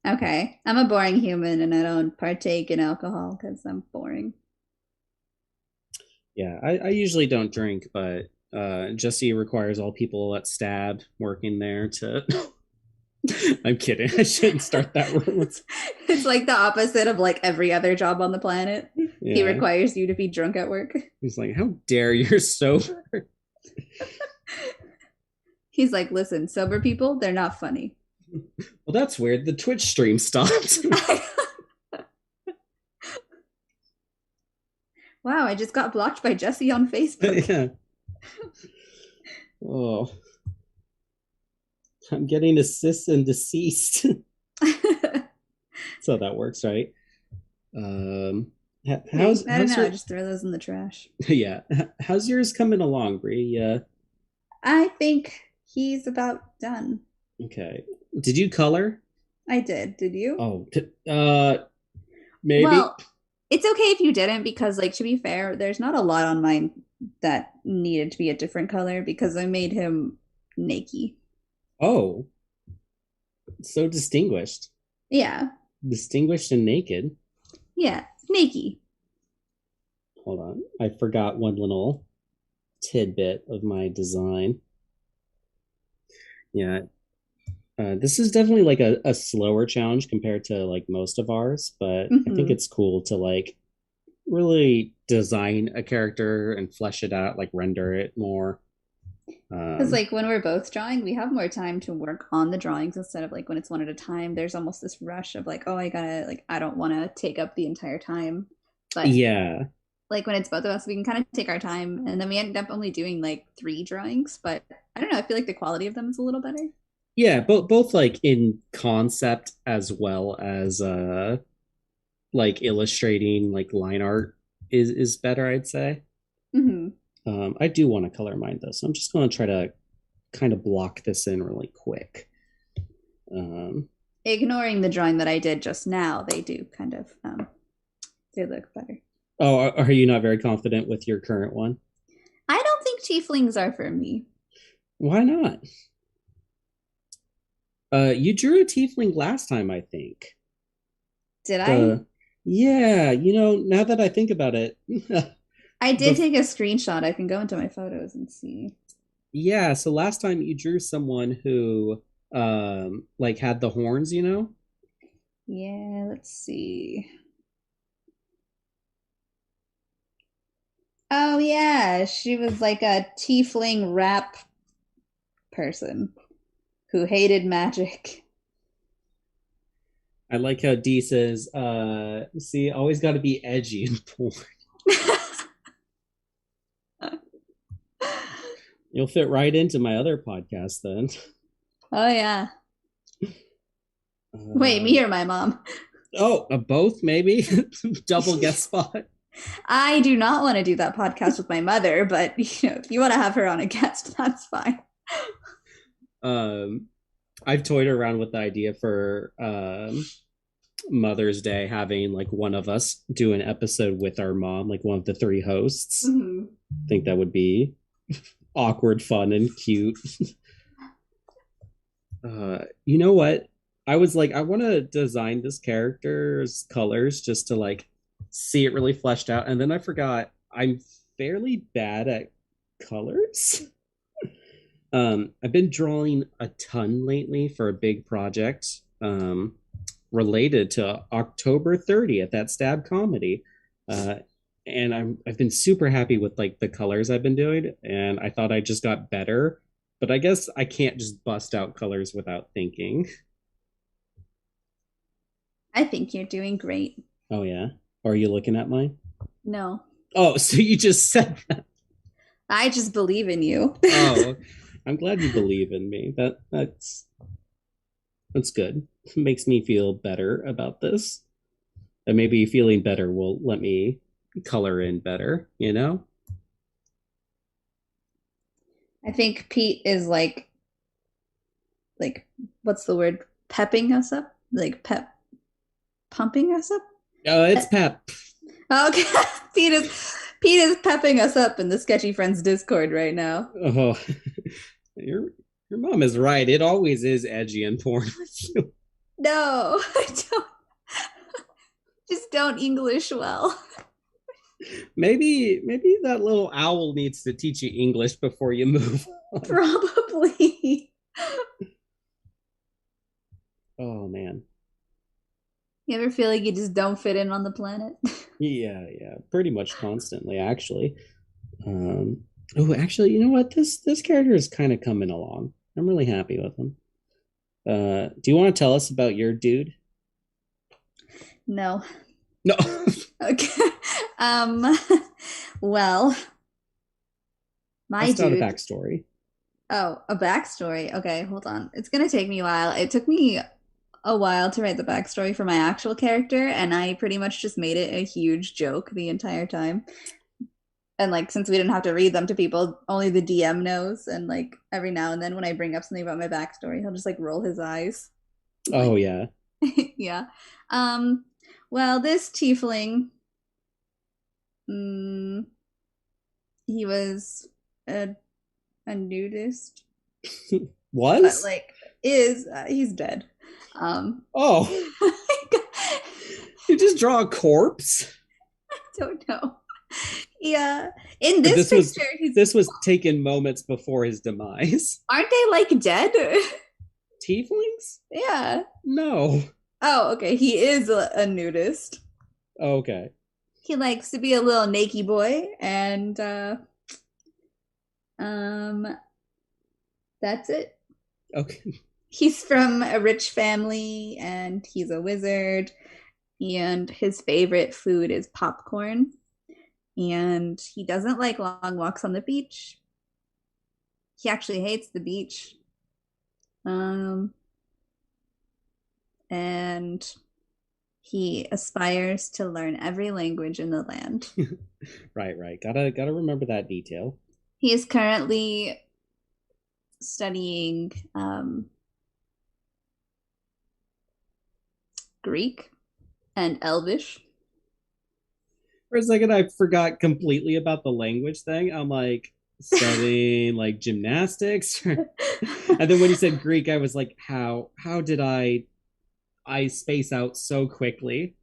Okay. I'm a boring human and I don't partake in alcohol because I'm boring. Yeah, I usually don't drink, but Jesse requires all people at Stab working there to. I'm kidding. I shouldn't start that rumor. It's like the opposite of like every other job on the planet. He Yeah, requires you to be drunk at work. he's like, "How dare you're sober?" He's like, listen, sober people, they're not funny. Well, that's weird. The Twitch stream stopped. Wow, I just got blocked by Jesse on Facebook. Yeah. Oh, I'm getting assists and deceased. So that works, right? How's I don't know. your I just throw those in the trash. yeah? How's yours coming along, Bree? I think he's about done. Okay. Did you color? I did. Did you? Oh, maybe. Well, it's okay if you didn't because, like, to be fair, there's not a lot on mine that needed to be a different color because I made him naked. Oh, so distinguished, Yeah. distinguished and naked. Yeah. Naked. Hold on, I forgot one little tidbit of my design. Yeah, this is definitely like a slower challenge compared to like most of ours, but I think Hmm. it's cool to like really design a character and flesh it out, like render it more. Because, Um, like, when we're both drawing, we have more time to work on the drawings instead of like when it's one at a time. There's almost this rush of like, oh, I gotta, like, I don't want to take up the entire time. But yeah, like when it's both of us, we can kind of take our time, and then we end up only doing like three drawings. But I don't know. I feel like the quality of them is a little better. yeah, both like in concept as well as like illustrating like line art is better, I'd say. Hmm. I do want to color mine though, so I'm just going to try to kind of block this in really quick. Um, Ignoring the drawing that I did just now, they do kind of they look better. oh, are you not very confident with your current one? I don't think tieflings are for me. Why not? You drew a tiefling last time, I think. Did I? The yeah, now that I think about it, I did the take a screenshot. I can go into my photos and see. yeah, so last time you drew someone who like had the horns. Yeah, let's see. Oh yeah, she was like a tiefling rap person who hated magic. I like how D says, see, always got to be edgy and porn. You'll fit right into my other podcast then. Oh yeah. Wait, me or my mom? Oh, both maybe. Double guest spot. I do not want to do that podcast with my mother, but if you want to have her on a guest, that's fine. um, I've toyed around with the idea for Mother's Day having like one of us do an episode with our mom, like one of the three hosts. Mhm. I think that would be awkward, fun, and cute. You know what? I was like, I want to design this character's colors just to like see it really fleshed out. And then I forgot I'm fairly bad at colors. I've been drawing a ton lately for a big project related to October 30th at Stab Comedy. Uh, and I've been super happy with like the colors I've been doing, and I thought I just got better, but I guess I can't just bust out colors without thinking. I think you're doing great. Oh yeah. Are you looking at mine? No, Oh, so you just said that. I just believe in you. Oh, I'm glad you believe in me. That's good. It makes me feel better about this. And maybe feeling better will let me color in better, you know? I think Pete is like what's the word? Pepping us up? Like pumping us up? Oh, it's Pep. Okay. Pete is Pete is pepping us up in the Sketchy Friends Discord right now. Oh, your your mom is right. It always is edgy and porn with you. No, I don't just don't English well. Maybe that little owl needs to teach you English before you move on. Probably. Oh man. You ever feel like you just don't fit in on the planet? Yeah, pretty much constantly actually. Oh, actually, you know what? This character is kind of coming along. I'm really happy with him. Do you want to tell us about your dude? No. No. Okay. Um, well, I'll my start a dude. backstory. Oh, a backstory. Okay, hold on. It's gonna take me a while. It took me a while to write the backstory for my actual character, and I pretty much just made it a huge joke the entire time. And like, since we didn't have to read them to people, only the DM knows. And like, every now and then when I bring up something about my backstory, he'll just like roll his eyes. Oh Like, yeah. yeah. Um, well, this tiefling, mm, he was a, a nudist, but Was? like, is he's dead. Oh, I you just draw a corpse? don't know. Yeah, in Or this picture, he's this was taken moments before his demise. aren't they like dead? Tieflings? Yeah. No. Oh, okay. He is a nudist. Okay. He likes to be a little naked boy, and um, that's it. Okay. He's from a rich family, and he's a wizard. And his favorite food is popcorn. And he doesn't like long walks on the beach. He actually hates the beach. Um, and he aspires to learn every language in the land. Right. Gotta remember that detail. He is currently studying Greek and Elvish. For a second, I forgot completely about the language thing. I'm like studying like gymnastics, and then when you said Greek, I was like, how did I space out so quickly?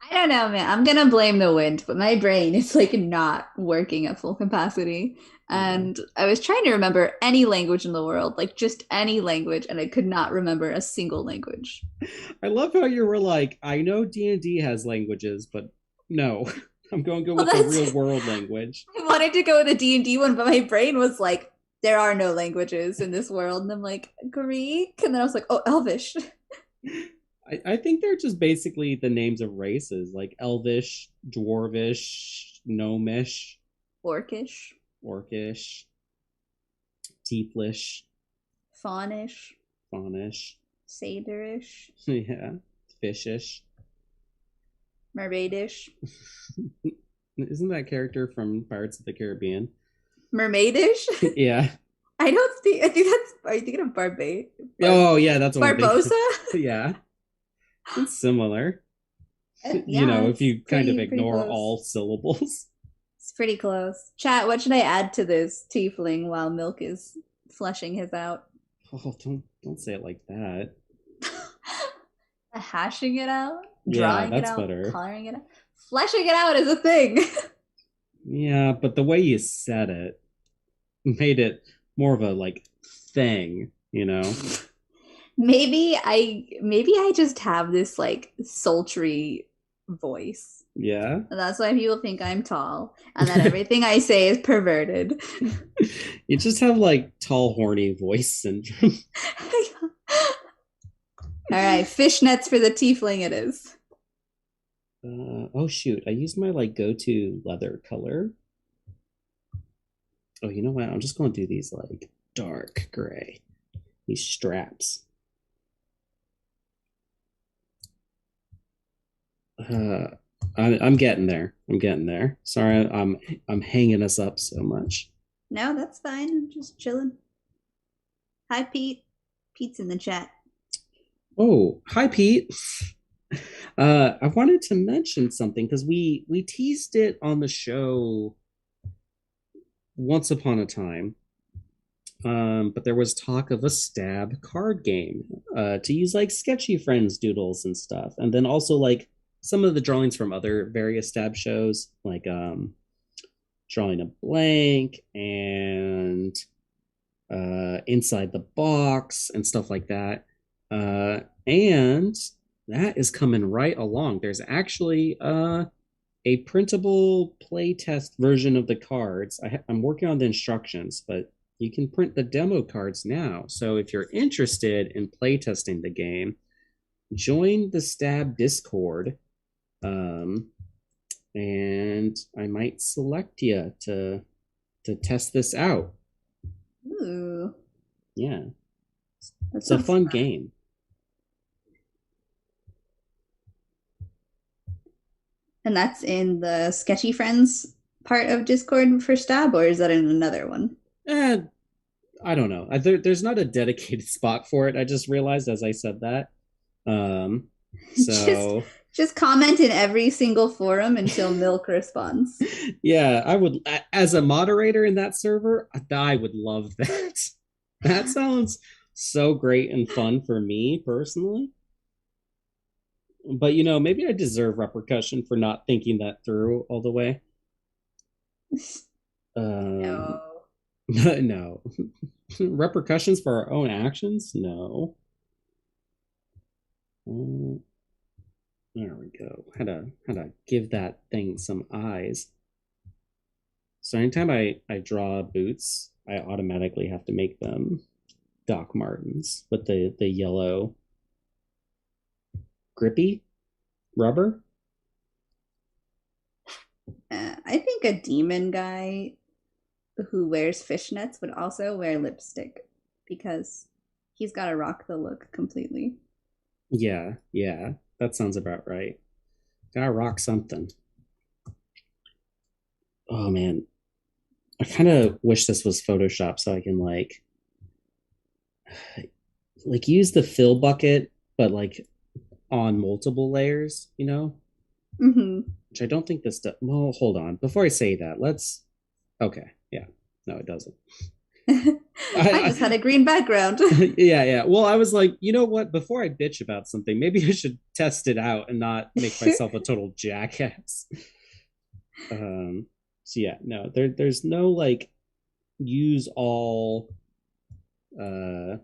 I don't know, man. I'm gonna blame the wind, but my brain is like not working at full capacity. Yeah. And I was trying to remember any language in the world, like just any language, and I could not remember a single language. I love how you were like, I know D&D has languages, but no, I'm going to go Well, with the that's real world language. I wanted to go with a D&D one, but my brain was like, there are no languages in this world. And I'm like, Greek? And then I was like, oh, Elvish. I think they're just basically the names of races, like Elvish, Dwarvish, Gnomish, Orcish, Orcish, Tieflish, Faunish, Faunish, Saderish, yeah, Fishish. Mermaidish, Isn't that character from Pirates of the Caribbean? Mermaidish. Yeah. I think that's. Are you thinking of Oh yeah, that's what I'm thinking. Barbosa? Yeah, it's similar. Yeah, If it's you kind of pretty ignore close. all syllables. It's pretty close. Chat, what should I add to this tiefling while Milk is fleshing his out? Oh, don't say it like that. Hashing it out, Yeah, drawing it that's out, better. coloring it out. Fleshing it out is a thing. Yeah, but the way you said it made it more of a like thing, you know? Maybe I just have this like sultry voice. Yeah. And that's why people think I'm tall and that everything I say is perverted. You just have like tall, horny voice syndrome. All right, fishnets for the tiefling it is. Oh shoot, I used my like go-to leather color. Oh, you know what? I'm just gonna do these like dark gray. These straps. Uh, I'm getting there. I'm getting there. Sorry, I'm hanging us up so much. No, that's fine. I'm just chilling. Hi, Pete. Pete's in the chat. Oh, hi Pete. I wanted to mention something because we teased it on the show once upon a time. But there was talk of a stab card game to use like Sketchy Friends doodles and stuff, and then also like some of the drawings from other various stab shows, like drawing a blank and inside the box and stuff like that. And that is coming right along. There's actually a printable playtest version of the cards. I'm working on the instructions, but you can print the demo cards now. So if you're interested in playtesting the game, join the Stab Discord, um, and I might select you to test this out. Ooh, Yeah, that it's a sounds fun fun. game. And that's in the Sketchy Friends part of Discord for Stab, or is that in another one? Eh, I don't know. There's not a dedicated spot for it. I just realized as I said that. Um, just so just comment in every single forum until Milk responds. yeah, I would as a moderator in that server, I would love that. That sounds so great and fun for me personally. But maybe I deserve repercussion for not thinking that through all the way. Um, No. no. Repercussions for our own actions? No. Um, there we go. How to give that thing some eyes. So anytime I draw boots, I automatically have to make them Doc Martens with the yellow grippy rubber. I think a demon guy who wears fishnets would also wear lipstick because he's got to rock the look completely. Yeah, yeah, that sounds about right. Gotta rock something. Oh man, I kind of wish this was Photoshop so I can like use the fill bucket, but like on multiple layers, Mm-hmm. which I don't think this does. Well, hold on. Before I say that, let's. Okay, yeah, no, it doesn't. I just had a green background. Yeah, yeah. Well, I was like, you know what? Before I bitch about something, maybe I should test it out and not make myself a total jackass. Um. So yeah, no, there's no like use all uh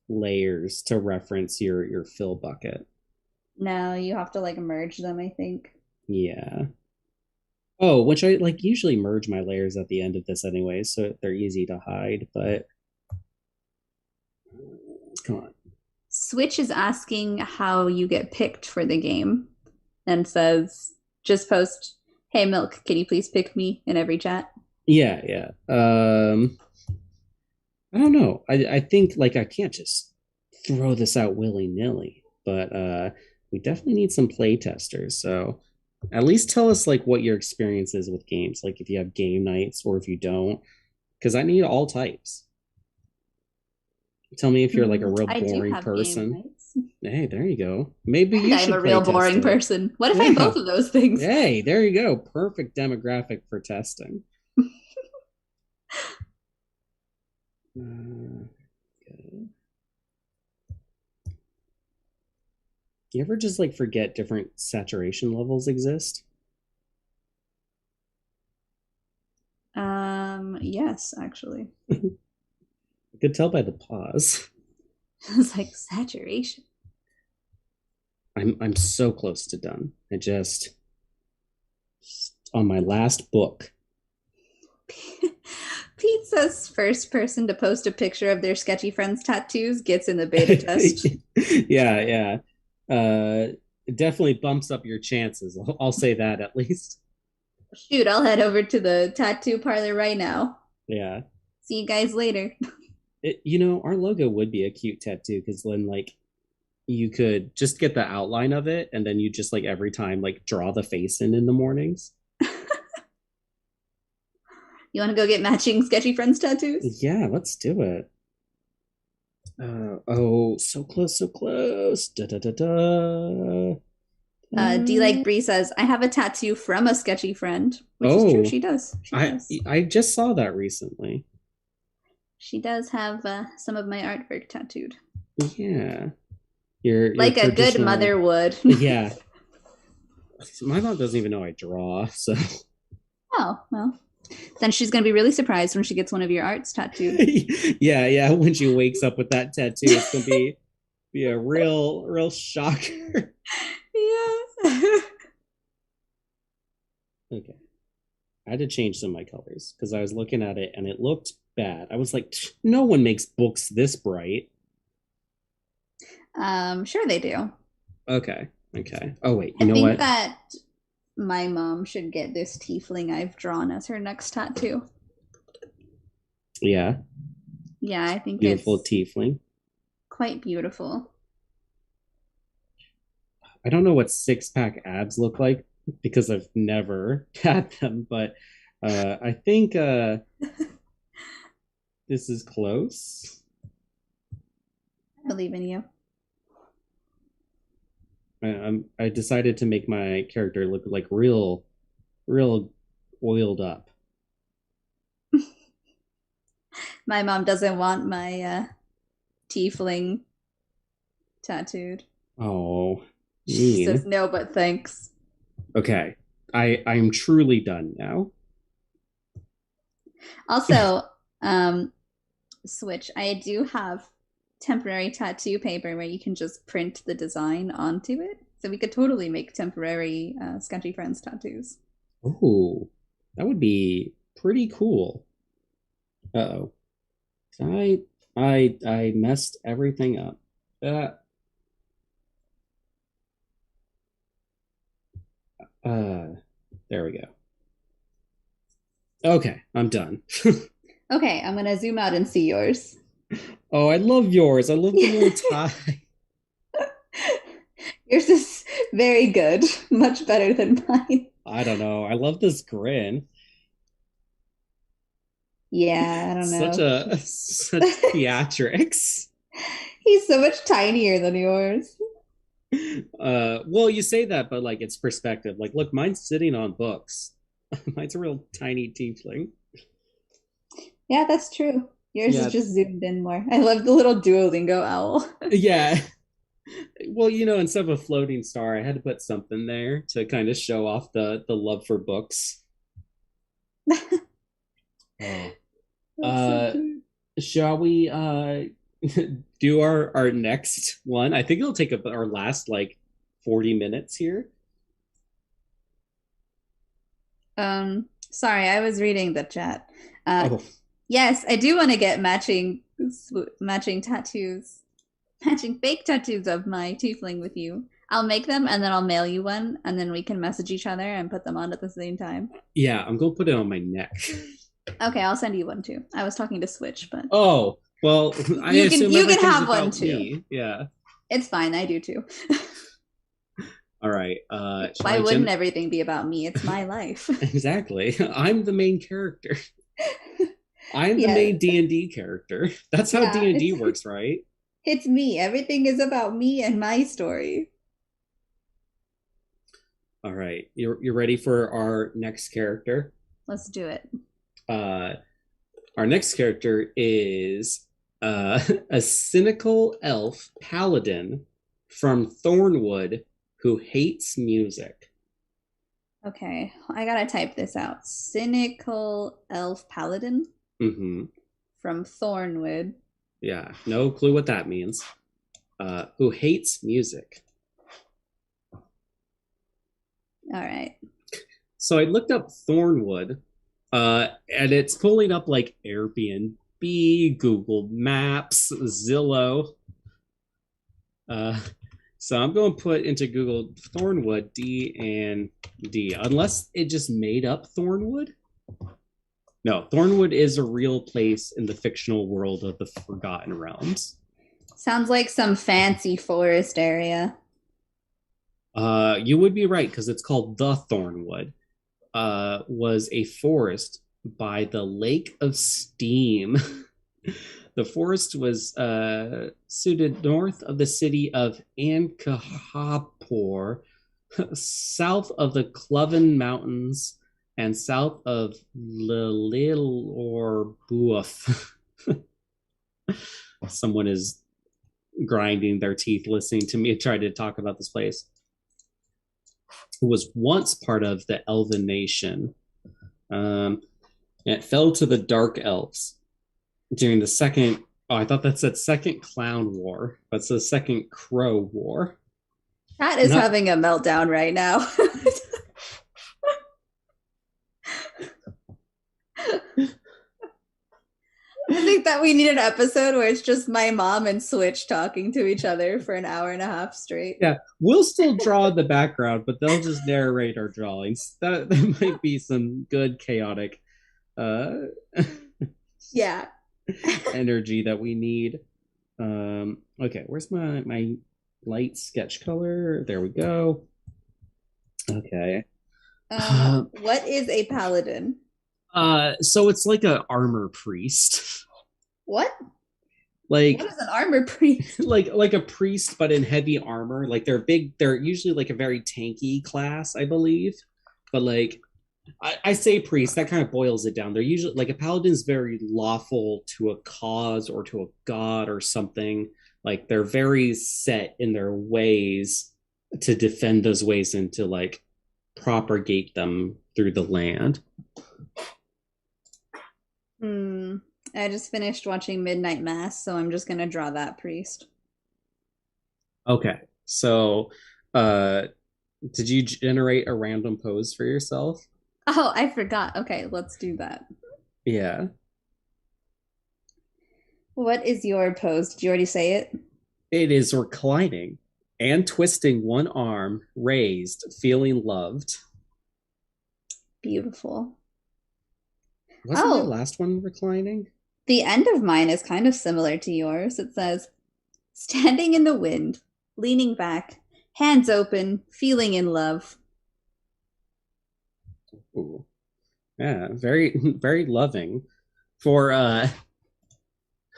layers to reference your fill bucket. No, you have to like merge them, I think. Yeah. Oh, which I like usually merge my layers at the end of this anyway, so they're easy to hide, but come on. Switch is asking how you get picked for the game and says, just post, hey, Milk, can you please pick me in every chat? Yeah, yeah. I don't know. I think like I can't just throw this out willy-nilly, but we definitely need some play testers. So at least tell us like what your experience is with games, like if you have game nights or if you don't, because I need all types. Tell me if you're like a real I do boring have game person. nights. Hey, there you go. Maybe And you I'm should a play real test boring it. person. What if I'm Yeah. both of those things? Hey, there you go. Perfect demographic for testing. Okay. You ever just like forget different saturation levels exist? Yes, actually. I could tell by the pause. It's like saturation. I'm so close to done. Just on my last book. Pizza's first person to post a picture of their Sketchy Friends tattoos gets in the beta test. Yeah, yeah. It definitely bumps up your chances. I'll say that at least. Shoot, I'll head over to the tattoo parlor right now. Yeah. See you guys later. Our logo would be a cute tattoo because then like you could just get the outline of it and then you just like every time like draw the face in the mornings. You want to go get matching Sketchy Friends tattoos? Yeah, let's do it. Oh, so close, so close. Da da da da. D like Bree says, I have a tattoo from a sketchy friend, which is true. Oh, She does. She I does. I just saw that recently. She does have some of my artwork tattooed, Yeah, your like a good traditional. mother would. Yeah, my mom doesn't even know I draw, so Oh well, then she's gonna be really surprised when she gets one of your arts tattooed. yeah, yeah. When she wakes up with that tattoo, it's gonna be a real shocker. Yeah. Okay, I had to change some of my colors because I was looking at it and it looked bad. I was like, no one makes books this bright. Sure they do. Okay, okay. Oh wait, I you know think what? that my mom should get this tiefling I've drawn as her next tattoo. Yeah, Yeah, I think beautiful it's tiefling. quite beautiful. I don't know what six pack abs look like because I've never had them, but I think this is close. I believe in you. I decided to make my character look like real oiled up. My mom doesn't want my tiefling tattooed. Oh, She says mean. no, but thanks. Okay, I'm truly done now. Also, switch. I do have temporary tattoo paper where you can just print the design onto it. So we could totally make temporary Sketchy Friends tattoos. Oh, that would be pretty cool. Uh-oh. I messed everything up. Uh, uh there we go. Okay, I'm done. Okay, I'm gonna zoom out and see yours. Oh, I love yours. I love the little tie. Yours is very good, much better than mine. I don't know. I love this grin. Yeah, I don't Such know. a such theatrics. He's so much tinier than yours. Well, you say that, but like it's perspective. Like, look, mine's sitting on books. Mine's a real tiny tiefling. Yeah, that's true. Yours is Yeah, just zoomed in more. I love the little Duolingo owl. yeah. Well, instead of a floating star, I had to put something there to kind of show off the love for books. Oh. That's so Uh, cute. shall we do our next one? I think it'll take our last like 40 minutes here. Sorry, I was reading the chat. Oh, Yes, I do want to get matching tattoos, matching fake tattoos of my tiefling with you. I'll make them and then I'll mail you one, and then we can message each other and put them on at the same time. yeah, I'm gonna put it on my neck. Okay, I'll send you one too. I was talking to Switch, but Oh, well, I you can assume you can everything's have one about too. me. Yeah. It's fine. I do too. All right. Why wouldn't everything be about me? It's my life. Exactly. I'm the main character. I'm the Yeah, main D&D character. That's how yeah, D&D works, right? it's me. Everything is about me and my story. All right. You're ready for our next character? Let's do it. Uh our next character is a cynical elf paladin from Thornwood who hates music. Okay, I gotta type this out. Cynical elf paladin Mm-hmm. from Thornwood. Yeah, no clue what that means. Who hates music. All right. So I looked up Thornwood, and it's pulling up like Airbnb, Google Maps, Zillow. Uh, so I'm going to put into Google Thornwood, D and D, unless it just made up Thornwood. No, Thornwood is a real place in the fictional world of the Forgotten Realms. Sounds like some fancy forest area. You would be right because it's called the Thornwood. Was a forest by the Lake of Steam. The forest was suited north of the city of Ankahapur, south of the Cloven Mountains, and south of Lil or Buaf. Someone is grinding their teeth listening to me try to talk about this place. It was once part of the Elven Nation. And it fell to the Dark Elves during the second. Oh, I thought that said Second Clown War. That's the Second Crow War. Cat is Not, having a meltdown right now. I think that we need an episode where it's just my mom and Switch talking to each other for an hour and a half straight. yeah, we'll still draw in the background, but they'll just narrate our drawings. That might be some good chaotic uh, Yeah. energy that we need. Okay, where's my light sketch color? There we go. Okay. What is a paladin? So it's like a armor priest. What? Like What is an armor priest? like a priest but in heavy armor. Like they're big, they're usually like a very tanky class, I believe. But like I say priest, that kind of boils it down. They're usually like a paladin's very lawful to a cause or to a god or something. Like they're very set in their ways to defend those ways and to like propagate them through the land. Hmm. I just finished watching Midnight Mass, so I'm just gonna draw that priest. Okay. So uh did you generate a random pose for yourself? Oh, I forgot. Okay, let's do that. Yeah. What is your pose? Did you already say it? It is reclining and twisting one arm, raised, feeling loved. Beautiful. Wasn't my Oh, last one reclining? the end of mine is kind of similar to yours. It says, standing in the wind, leaning back, hands open, feeling in love. Ooh. Yeah, very very loving. For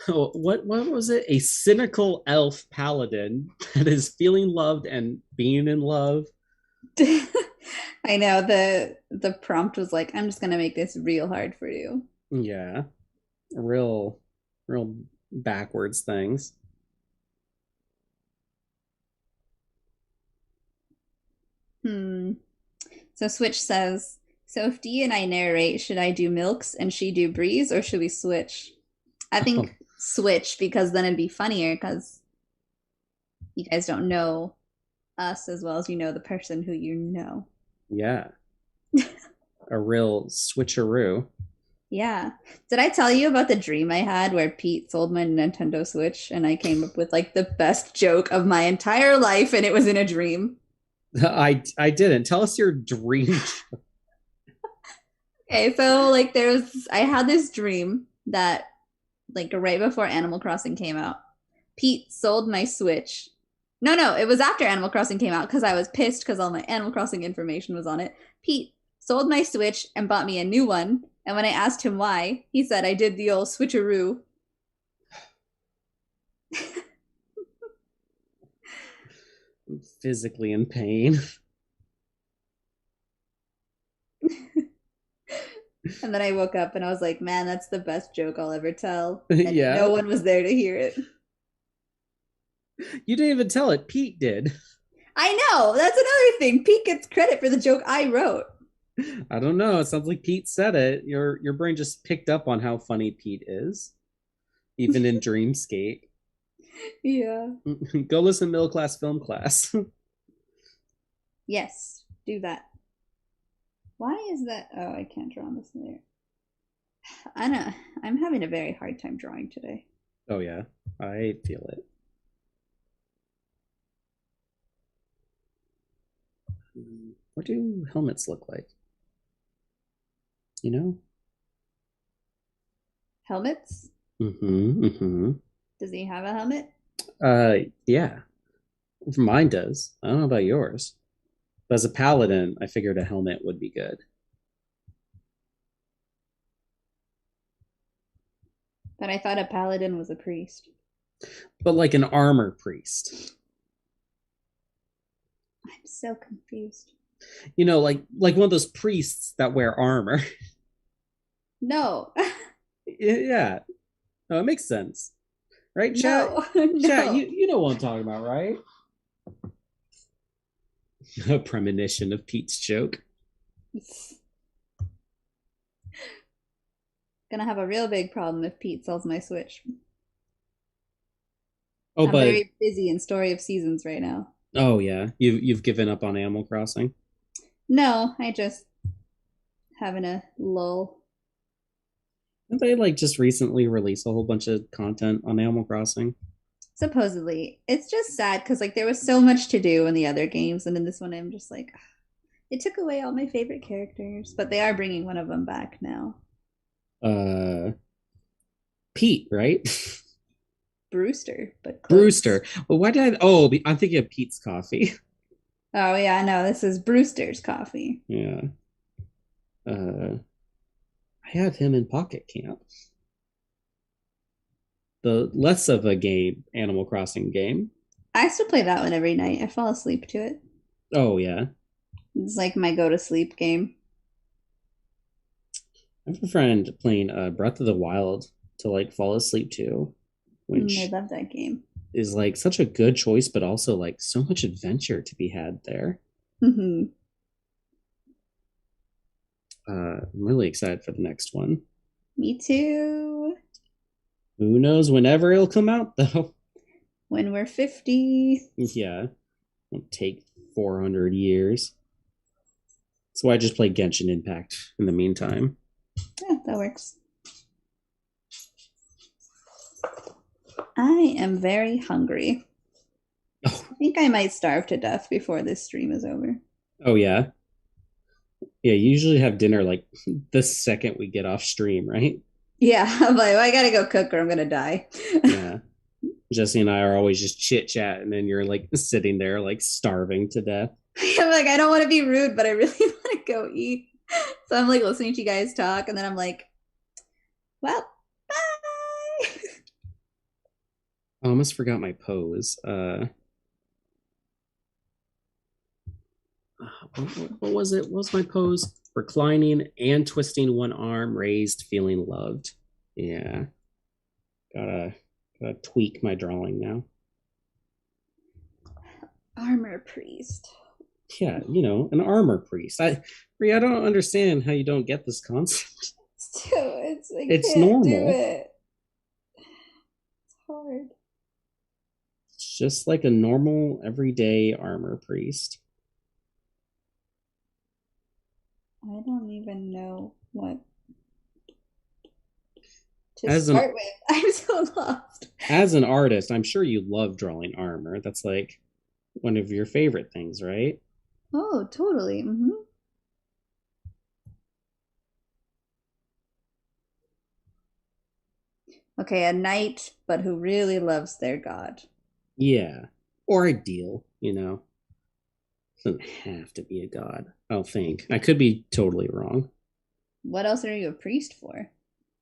what was it? A cynical elf paladin that is feeling loved and being in love. I know the prompt was like, I'm just gonna make this real hard for you. Yeah. Real backwards things. Hmm. So Switch says, so if D and I narrate, should I do Milks and she do Breeze, or should we switch? I Oh, think switch because then it'd be funnier because you guys don't know us as well as you know the person who you know. yeah. A real switcheroo. Yeah. Did I tell you about the dream I had where Pete sold my Nintendo Switch and I came up with like the best joke of my entire life and it was in a dream? I didn't. Tell us your dream. Okay, so like I had this dream that like right before Animal Crossing came out, Pete sold my Switch. No, it was after Animal Crossing came out because I was pissed because all my Animal Crossing information was on it. Pete sold my Switch and bought me a new one And when I asked him why, he said I did the old switcheroo. I'm physically in pain. And then I woke up and I was like, man, that's the best joke I'll ever tell. And Yeah. no one was there to hear it. You didn't even tell it. Pete did. I know. That's another thing. Pete gets credit for the joke I wrote. I don't know. It sounds like Pete said it. Your brain just picked up on how funny Pete is, even in Dreamscape. Yeah. Go listen to Middle Class Film Class. Yes, do that. Why is that? Oh, I can't draw on this layer. I know. I'm having a very hard time drawing today. Oh yeah, I feel it. What do helmets look like? You know? Helmets? Mm-hmm. Mm-hmm. Does he have a helmet? Yeah. Mine does. I don't know about yours. But as a paladin, I figured a helmet would be good. But I thought a paladin was a priest. But like an armor priest. I'm so confused. You know, like one of those priests that wear armor. No. Yeah. No, it makes sense. Right, chat? No. Chat, No. you know what I'm talking about, right? A premonition of Pete's joke. Gonna have a real big problem if Pete sells my Switch. Oh, I'm but very busy in Story of Seasons right now. oh yeah, you've given up on Animal Crossing. No, I just having a lull. Didn't they like just recently release a whole bunch of content on Animal Crossing? Supposedly. It's just sad because like there was so much to do in the other games, and in this one I'm just like it took away all my favorite characters, but they are bringing one of them back now. Uh, Pete, right? Brewster, but close. Brewster. Well, why did I? Oh, I'm thinking of Pete's Coffee. Oh yeah, no, this is Brewster's coffee. Yeah. I have him in Pocket Camp. The less of a game Animal Crossing game. I still play that one every night. I fall asleep to it. Oh yeah. It's like my go to sleep game. I have a friend playing Breath of the Wild to like fall asleep to, I which love that game. is like such a good choice, but also like so much adventure to be had there. Hmm. I'm really excited for the next one. Me too. Who knows whenever it'll come out though? When we're 50. Yeah, it'll take 400 years. So I just play Genshin Impact in the meantime. Yeah, that works. I am very hungry. Oh, I think I might starve to death before this stream is over. oh yeah. Yeah, you usually have dinner like the second we get off stream, right? Yeah, I'm like, well, I gotta go cook or I'm gonna die. Yeah. Jesse and I are always just chit chat, and then you're like sitting there like starving to death. I'm like, I don't want to be rude, but I really want to go eat. So I'm like listening to you guys talk, and then I'm like, well, bye. I almost forgot my pose. What was it? What was my pose? Reclining and twisting one arm, raised, feeling loved. Yeah, gotta gotta tweak my drawing now. Armor priest. Yeah, you know, an armor priest. I don't understand how you don't get this concept. I It's can't do normal. it. It's hard. It's just like a normal, everyday armor priest. I don't even know what to As an start with. I'm so lost. as an artist, I'm sure you love drawing armor. That's like one of your favorite things, right? Oh, totally. Hmm. Okay, a knight, but who really loves their god. Yeah. Or ideal, you know. Doesn't have to be a god. I don't think. I could be totally wrong. What else are you a priest for?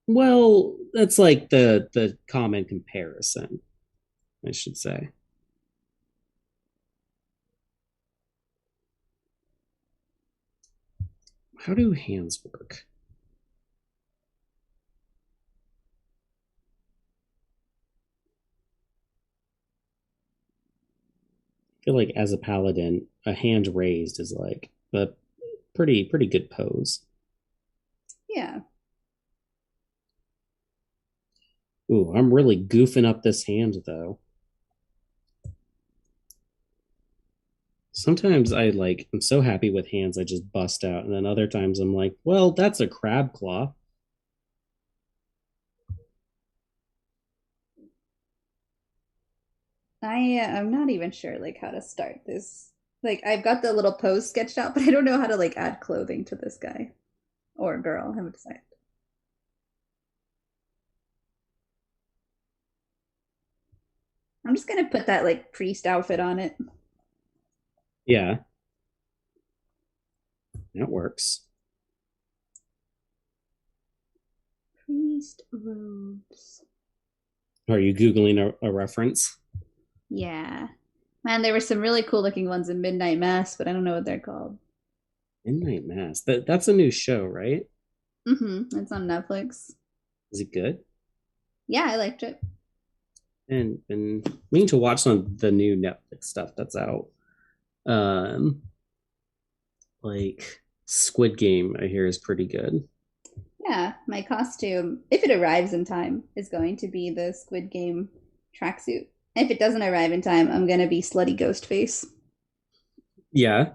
Well, that's like the common comparison, I should say. How do hands work? I feel like as a paladin, a hand raised is like a pretty good pose. Yeah. Ooh, I'm really goofing up this hand though. Sometimes I'm so happy with hands I just bust out, and then other times I'm like, well, that's a crab claw. I'm not even sure like how to start this. Like I've got the little pose sketched out, but I don't know how to like add clothing to this guy or girl. I haven't decided. I'm just gonna put that like priest outfit on it. Yeah, that works. Priest robes. Are you Googling a reference? Yeah. Man, there were some really cool looking ones in Midnight Mass, but I don't know what they're called. Midnight Mass. That's a new show, right? It's on Netflix. Is it good? Yeah, I liked it. And we need to watch some of the new Netflix stuff that's out. Um, like Squid Game, I hear is pretty good. Yeah, my costume, if it arrives in time, is going to be the Squid Game tracksuit. If it doesn't arrive in time, I'm gonna be slutty ghost face. Yeah,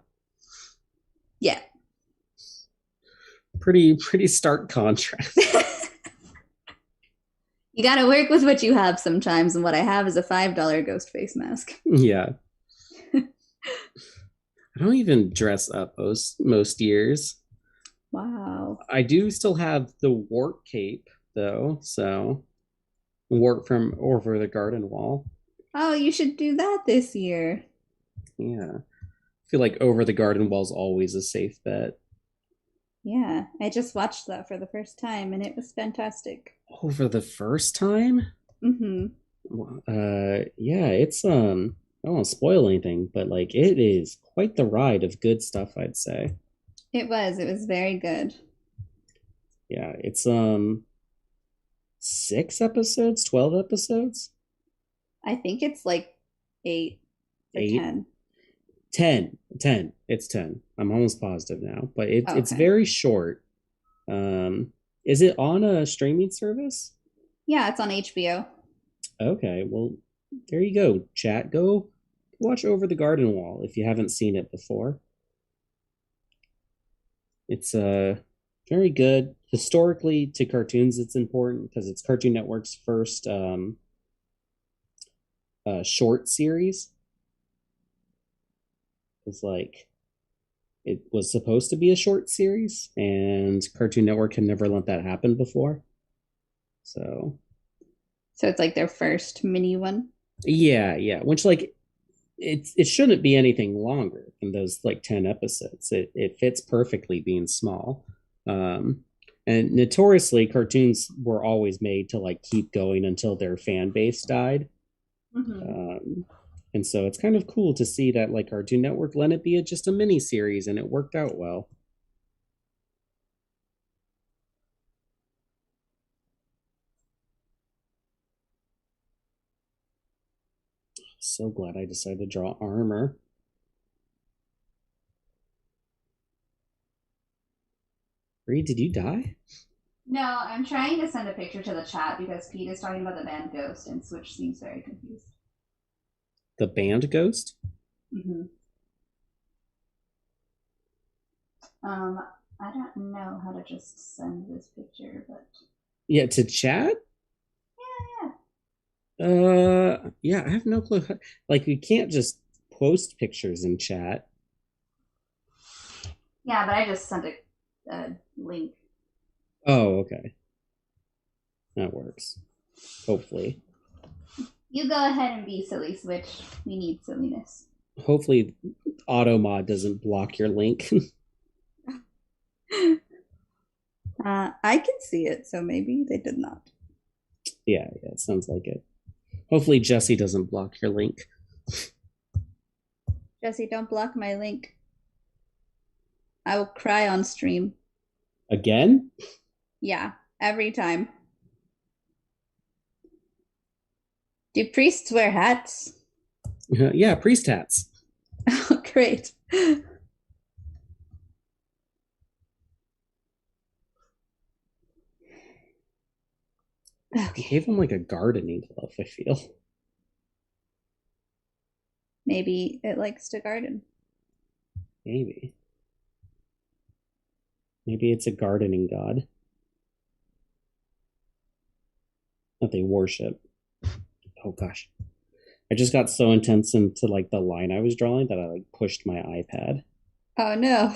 Yeah. pretty stark contrast. You gotta work with what you have sometimes, and what I have is a $5 ghost face mask. Yeah, I don't even dress up most years. Wow. I do still have the wart cape though, so wart from over the garden wall. Oh, you should do that this year. Yeah, I feel like over the garden wall is always a safe bet. Yeah, I just watched that for the first time, and it was fantastic. Over the first time? Mm-hmm. Yeah, I don't want to spoil anything, but like it is quite the ride of good stuff, I'd say. It was. It was very good. Yeah, it's 6 episodes, 12 episodes, I think it's like 8 or eight, 10. 10. It's 10. I'm almost positive now, but it's Okay. very short. Is it on a streaming service? Yeah, it's on HBO. Okay, well, there you go. Chat, go watch Over the Garden Wall if you haven't seen it before. It's very good. Historically, to cartoons, it's important because it's Cartoon Network's first short series. It's like it was supposed to be a short series, and Cartoon Network had never let that happen before. So So it's like their first mini one. yeah, which like it shouldn't be anything longer than those like 10 episodes. It fits perfectly being small. Um, and notoriously, cartoons were always made to like keep going until their fan base died. Mm-hmm. Um, and so it's kind of cool to see that like Cartoon Network let it be just a mini series, and it worked out well. So glad I decided to draw armor. Reed, did you die? No, I'm trying to send a picture to the chat because Pete is talking about the band Ghost, and Switch seems very confused. The band Ghost? Mm-hmm. Um, I don't know how to just send this picture, but Yeah, to chat? yeah, Yeah, I have no clue. Like, you can't just post pictures in chat. yeah, but I just sent a link. Oh, okay. That works. Hopefully. You go ahead and be silly, Switch. We need silliness. Hopefully, AutoMod doesn't block your link. I can see it, so maybe they did not. Yeah, yeah, it sounds like it. Hopefully Jesse doesn't block your link. Jesse, don't block my link. I will cry on stream. Again? Yeah, every time. Do priests wear hats? Yeah, priest hats. Oh, great. Okay. Gave him like a gardening glove, I feel. Maybe it likes to garden. Maybe. Maybe it's a gardening god that they worship. Oh gosh. I just got so intense into like the line I was drawing that I like pushed my iPad. Oh no.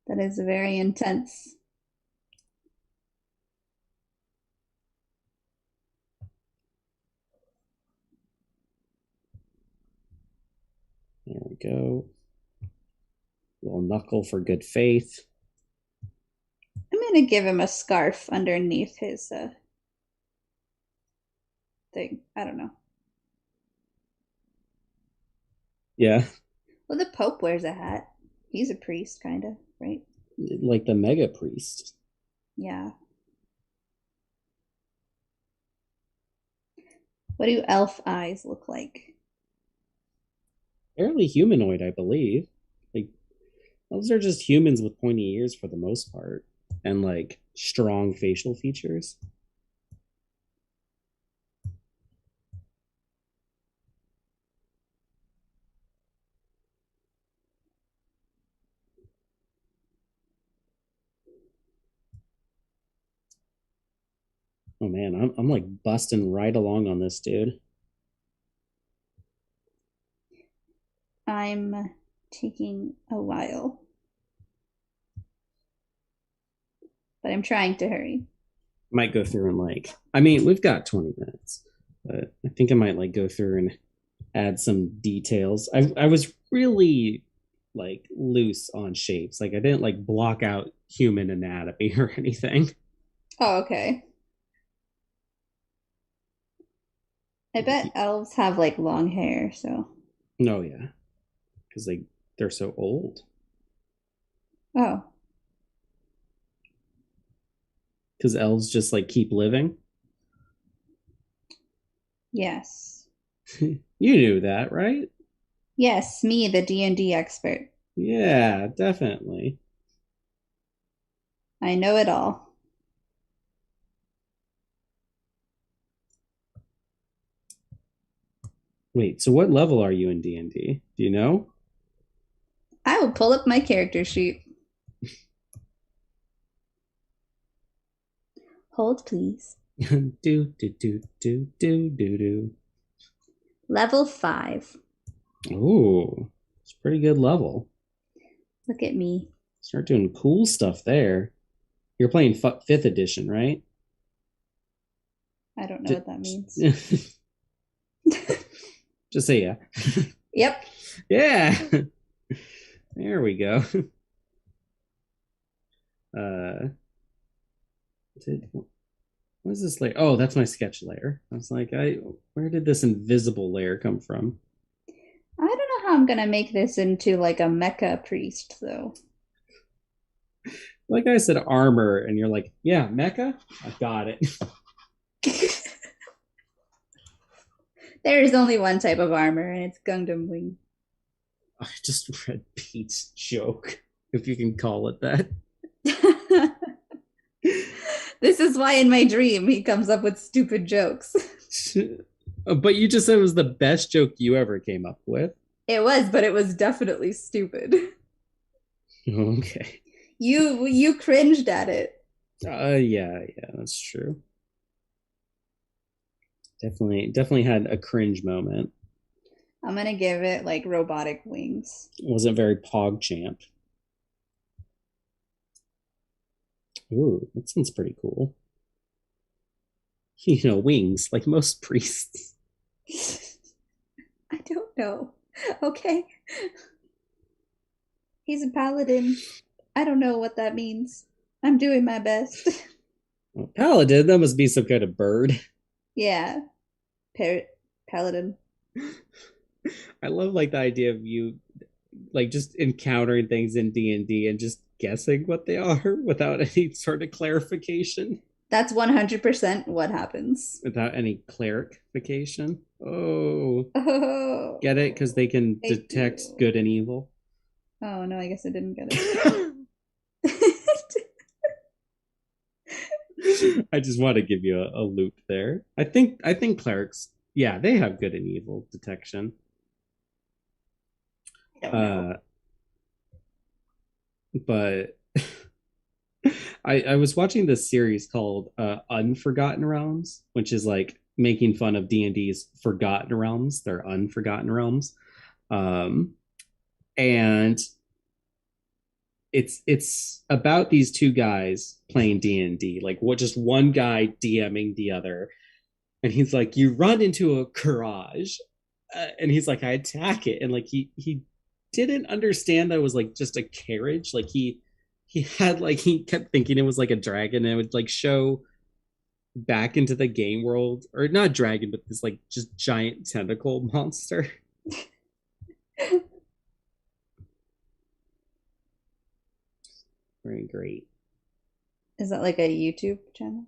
That is very intense. There we go. Little knuckle for good faith. I'm gonna give him a scarf underneath his thing. I don't know. Yeah, Well, the Pope wears a hat. He's a priest, kind of, right? like the mega priest. Yeah. What do elf eyes look like? Fairly humanoid, I believe. Like those are just humans with pointy ears for the most part, and like strong facial features. Oh man, I'm like busting right along on this dude. I'm taking a while, but I'm trying to hurry. Might go through and like, I mean, we've got 20 minutes, but I think I might like go through and add some details. I was really like loose on shapes. Like I didn't like block out human anatomy or anything. Oh, okay. I bet elves have like long hair, so. No, yeah, because they're so old. Oh, Because elves just like keep living. yes. You knew that, right? Yes, me, the D&D expert. Yeah, definitely. I know it all. Wait, so what level are you in D&D? Do you know? I will pull up my character sheet. Hold, please. do do do do do do do. Level 5. Oh, it's a pretty good level. Look at me. Start doing cool stuff there. You're playing fifth edition, right? I don't know D- what that means. Just say yeah. Yep. Yeah. There we go. Uh, what is this layer? Oh, that's my sketch layer. I was like, where did this invisible layer come from? I don't know how I'm gonna make this into like a mecha priest, though. Like I said, armor, and you're like, yeah, mecha. I got it. There is only one type of armor, and it's Gundam Wing. I just read Pete's joke, if you can call it that. This is why in my dream he comes up with stupid jokes. But you just said it was the best joke you ever came up with. It was, but it was definitely stupid. Okay. You cringed at it. Yeah, that's true. Definitely had a cringe moment. I'm gonna give it like robotic wings. It wasn't very pog champ. Ooh, that sounds pretty cool. You know, wings, like most priests. I don't know. Okay. He's a paladin. I don't know what that means. I'm doing my best. Well, paladin, that must be some kind of bird. Yeah, parrot, paladin. I love like the idea of you like just encountering things in D&D and just guessing what they are without any sort of clarification. That's 100% what happens. Without any clarification. Oh, Oh, get it? Because they can thank detect you. good and evil. Oh no, I guess I didn't get it. I just want to give you a loop there. I think clerics, yeah, they have good and evil detection. I don't know. Uh, but I was watching this series called Unforgotten Realms, which is like making fun of D&D's Forgotten Realms. They're Unforgotten Realms. Um, and it's about these two guys playing D&D, like what just one guy DMing the other. And he's like, you run into a garage, and he's like, I attack it, and like he didn't understand that it was like just a carriage. Like he had like he kept thinking it was like a dragon, and it would like show back into the game world, or not dragon, but this like just giant tentacle monster. Very great. Is that like a YouTube channel?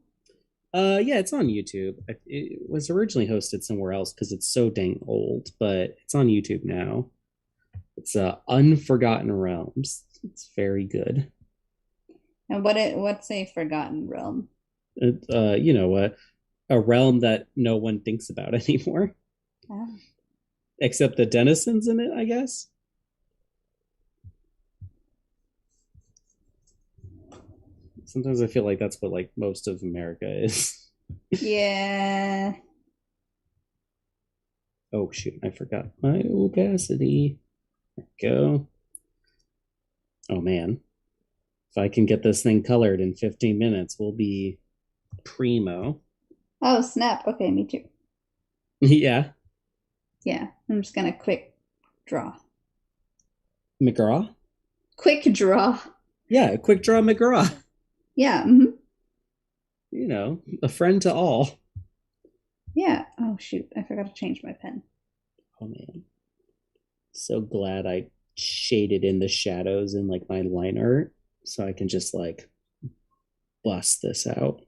Yeah, it's on YouTube. It was originally hosted somewhere else because it's so dang old, but it's on YouTube now. It's Unforgotten Realms. It's very good. And what's a forgotten realm? You know what? A realm that no one thinks about anymore, Ah. except the denizens in it, I guess. Sometimes I feel like that's what like most of America is. Yeah. Oh shoot, I forgot my opacity. There we go. Oh man. If I can get this thing colored in 15 minutes, we'll be primo. Oh, snap. Okay, me too. Yeah. Yeah, I'm just gonna quick draw. McGraw? Quick draw. Yeah, quick draw McGraw. Yeah. You know, a friend to all. Yeah. Oh shoot, I forgot to change my pen. Oh man. So glad I shaded in the shadows in like my line art so I can just like bust this out.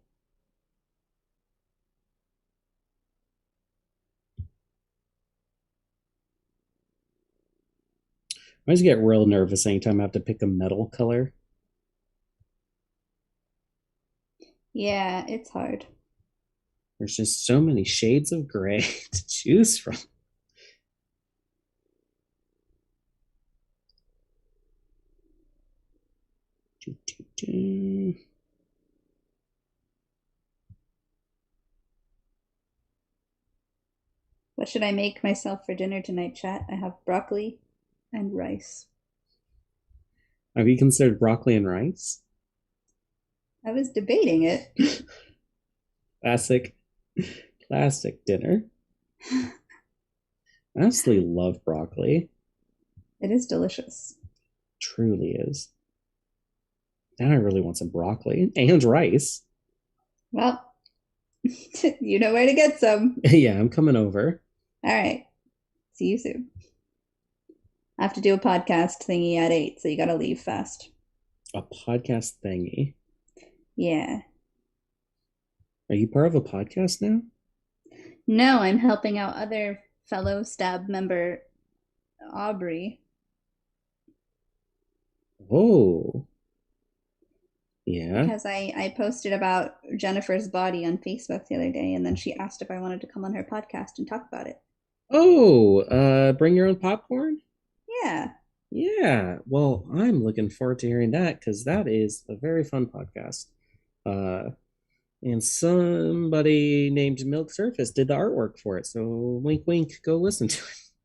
I always get real nervous anytime I have to pick a metal color. Yeah, it's hard. There's just so many shades of gray to choose from. What should I make myself for dinner tonight, chat? I have broccoli and rice. Have you considered broccoli and rice? I was debating it. Classic, classic dinner. I honestly love broccoli. It is delicious. Truly is. Now I really want some broccoli and rice. Well, you know where to get some. Yeah, I'm coming over. All right. See you soon. I have to do a podcast thingy at 8, so you gotta leave fast. A podcast thingy. Yeah. Are you part of a podcast now? No, I'm helping out other fellow stab member Aubrey. Oh. Yeah. Because I posted about Jennifer's body on Facebook the other day, and then she asked if I wanted to come on her podcast and talk about it. Oh, bring your own popcorn? Yeah. Yeah. Well, I'm looking forward to hearing that because that is a very fun podcast. Uh, and somebody named Milk Surface did the artwork for it. So wink, wink, go listen to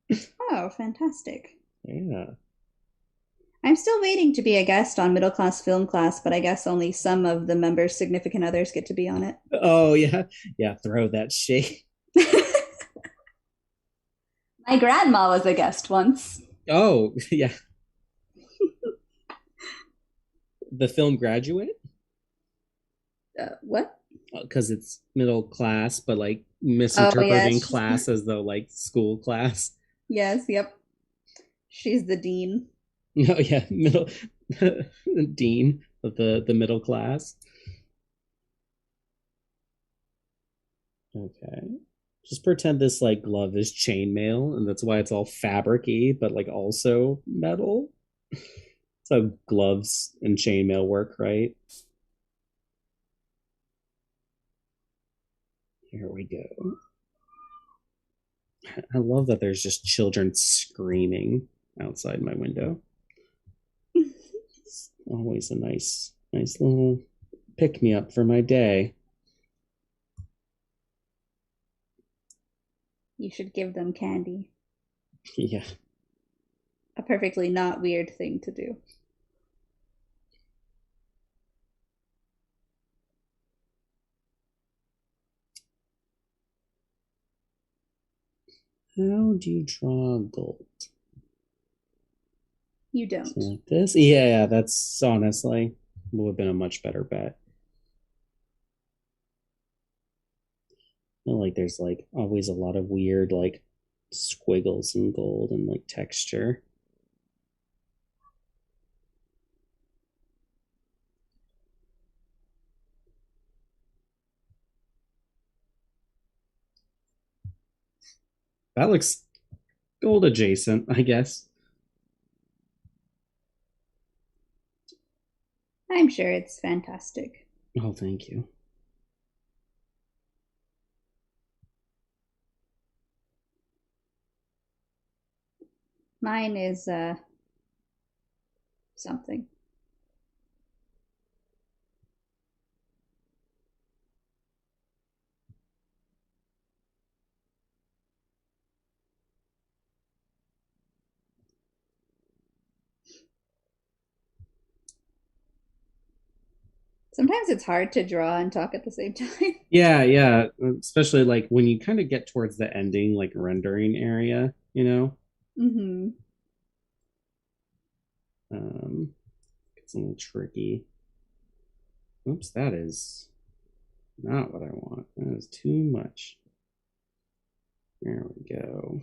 it. Oh, fantastic. Yeah. I'm still waiting to be a guest on Middle Class Film Class, but I guess only some of the members' significant others get to be on it. Oh, yeah. Yeah. Throw that shade. My grandma was a guest once. Oh, yeah. the film Graduate, What? because it's middle class, but like Oh yeah, misinterpreting class as though like school class. yes, yep. She's the dean. No, yeah, middle dean of the middle class. Okay. Just pretend this like glove is chainmail, and that's why it's all fabricy, but like also metal. So gloves and chainmail work, right? Here we go. I love that there's just children screaming outside my window. It's always a nice little pick me up for my day. You should give them candy. Yeah. A perfectly not weird thing to do. How do you draw gold? You don't. Like this? Yeah, that's honestly would have been a much better bet. I feel like there's like always a lot of weird like squiggles in gold and like texture. That looks gold adjacent, I guess. I'm sure it's fantastic. Oh, thank you. Mine is something. Sometimes it's hard to draw and talk at the same time. Yeah. Especially like when you kind of get towards the ending, like rendering area, you know? Mm-hmm. It's a little tricky. Oops, that is not what I want. That is too much. There we go.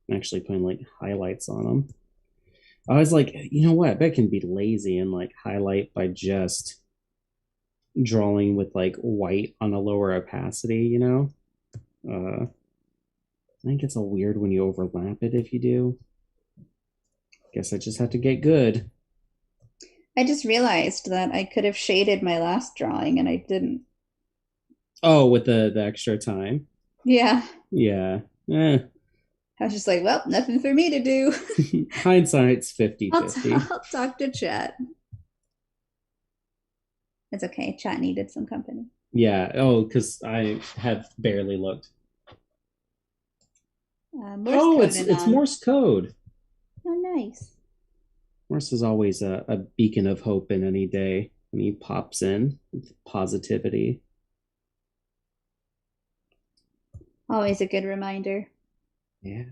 I'm actually putting like highlights on them. I was like, you know what? I bet I can be lazy and like highlight by just drawing with like white on a lower opacity, you know? I think it's a weird when you overlap it if you do. Guess I just have to get good. I just realized that I could have shaded my last drawing and I didn't. Oh, with the extra time. Yeah. Yeah. Eh. I was just like, well, nothing for me to do. Hindsight's 50 I'll, 50. I'll talk to chat. It's okay. Chat needed some company. Yeah. Oh, because I have barely looked. Morse Oh, code it's and it's on. Morse code. Oh, nice. Morse is always a beacon of hope in any day when he pops in with positivity. Always a good reminder. Yeah.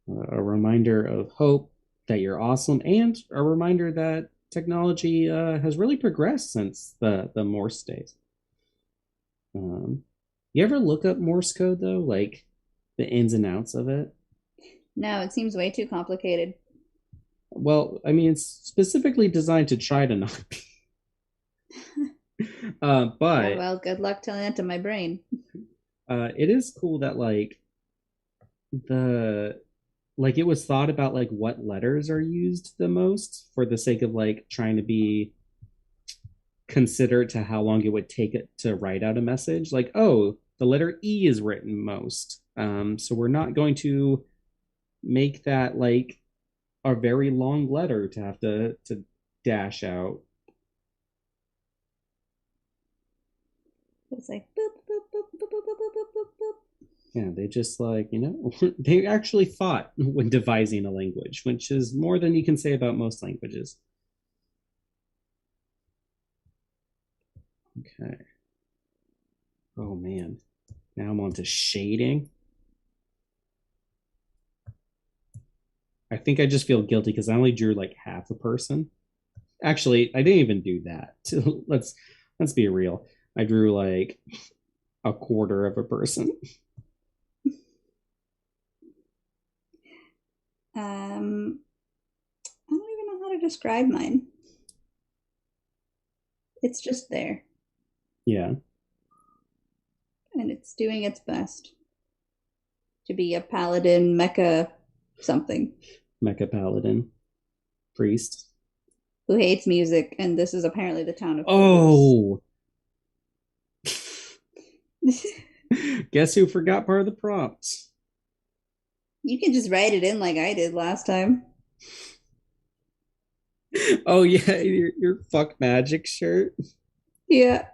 A reminder of hope that you're awesome, and a reminder that technology has really progressed since the Morse days. You ever look up Morse code though, like the ins and outs of it? No, it seems way too complicated. Well, I mean, it's specifically designed to try to not be. Yeah, But well, good luck telling that to my brain. it is cool that the like it was thought about like what letters are used the most for the sake of like trying to be considerate to how long it would take it to write out a message. Like, oh, the letter E is written most. So we're not going to make that like a very long letter to have to dash out. It's like boop, boop, boop, boop, boop, boop, boop, boop, boop. Yeah, they just like, they actually thought when devising a language, which is more than you can say about most languages. Okay. Oh man. Now I'm on to shading. I think I just feel guilty because I only drew like half a person. Actually, I didn't even do that. Let's be real. I drew like a quarter of a person. I don't even know how to describe mine. It's just there, Yeah. and it's doing its best to be a paladin mecha something Mecha Paladin. Priest. who hates music, and this is apparently the town of Oh, Footloose. guess who forgot part of the prompts? You can just write it in like I did last time. Oh yeah, your fuck magic shirt. Yeah.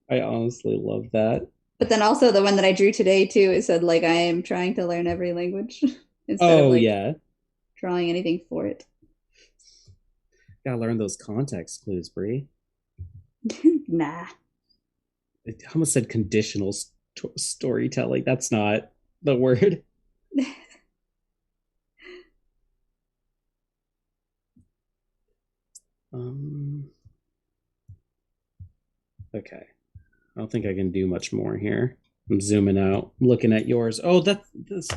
I honestly love that. But then also the one that I drew today too, it said like I am trying to learn every language instead of Oh like yeah, drawing anything for it. gotta learn those context clues, Brie. Nah. I almost said conditional storytelling. That's not the word. Um. Okay. I don't think I can do much more here. I'm zooming out, I'm looking at yours. Oh, this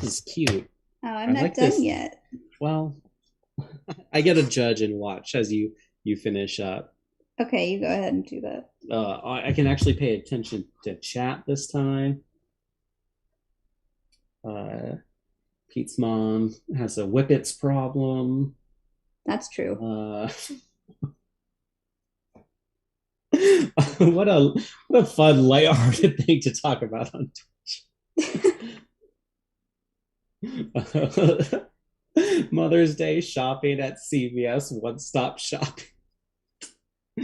is cute. Oh, I'm I not like done this. yet. Well, I get to judge and watch as you finish up. Okay, you go ahead and do that. I can actually pay attention to chat this time. Uh, Pete's mom has a whippets problem. That's true. What a fun, lighthearted thing to talk about on Twitch. Mother's Day shopping at CVS one stop shopping.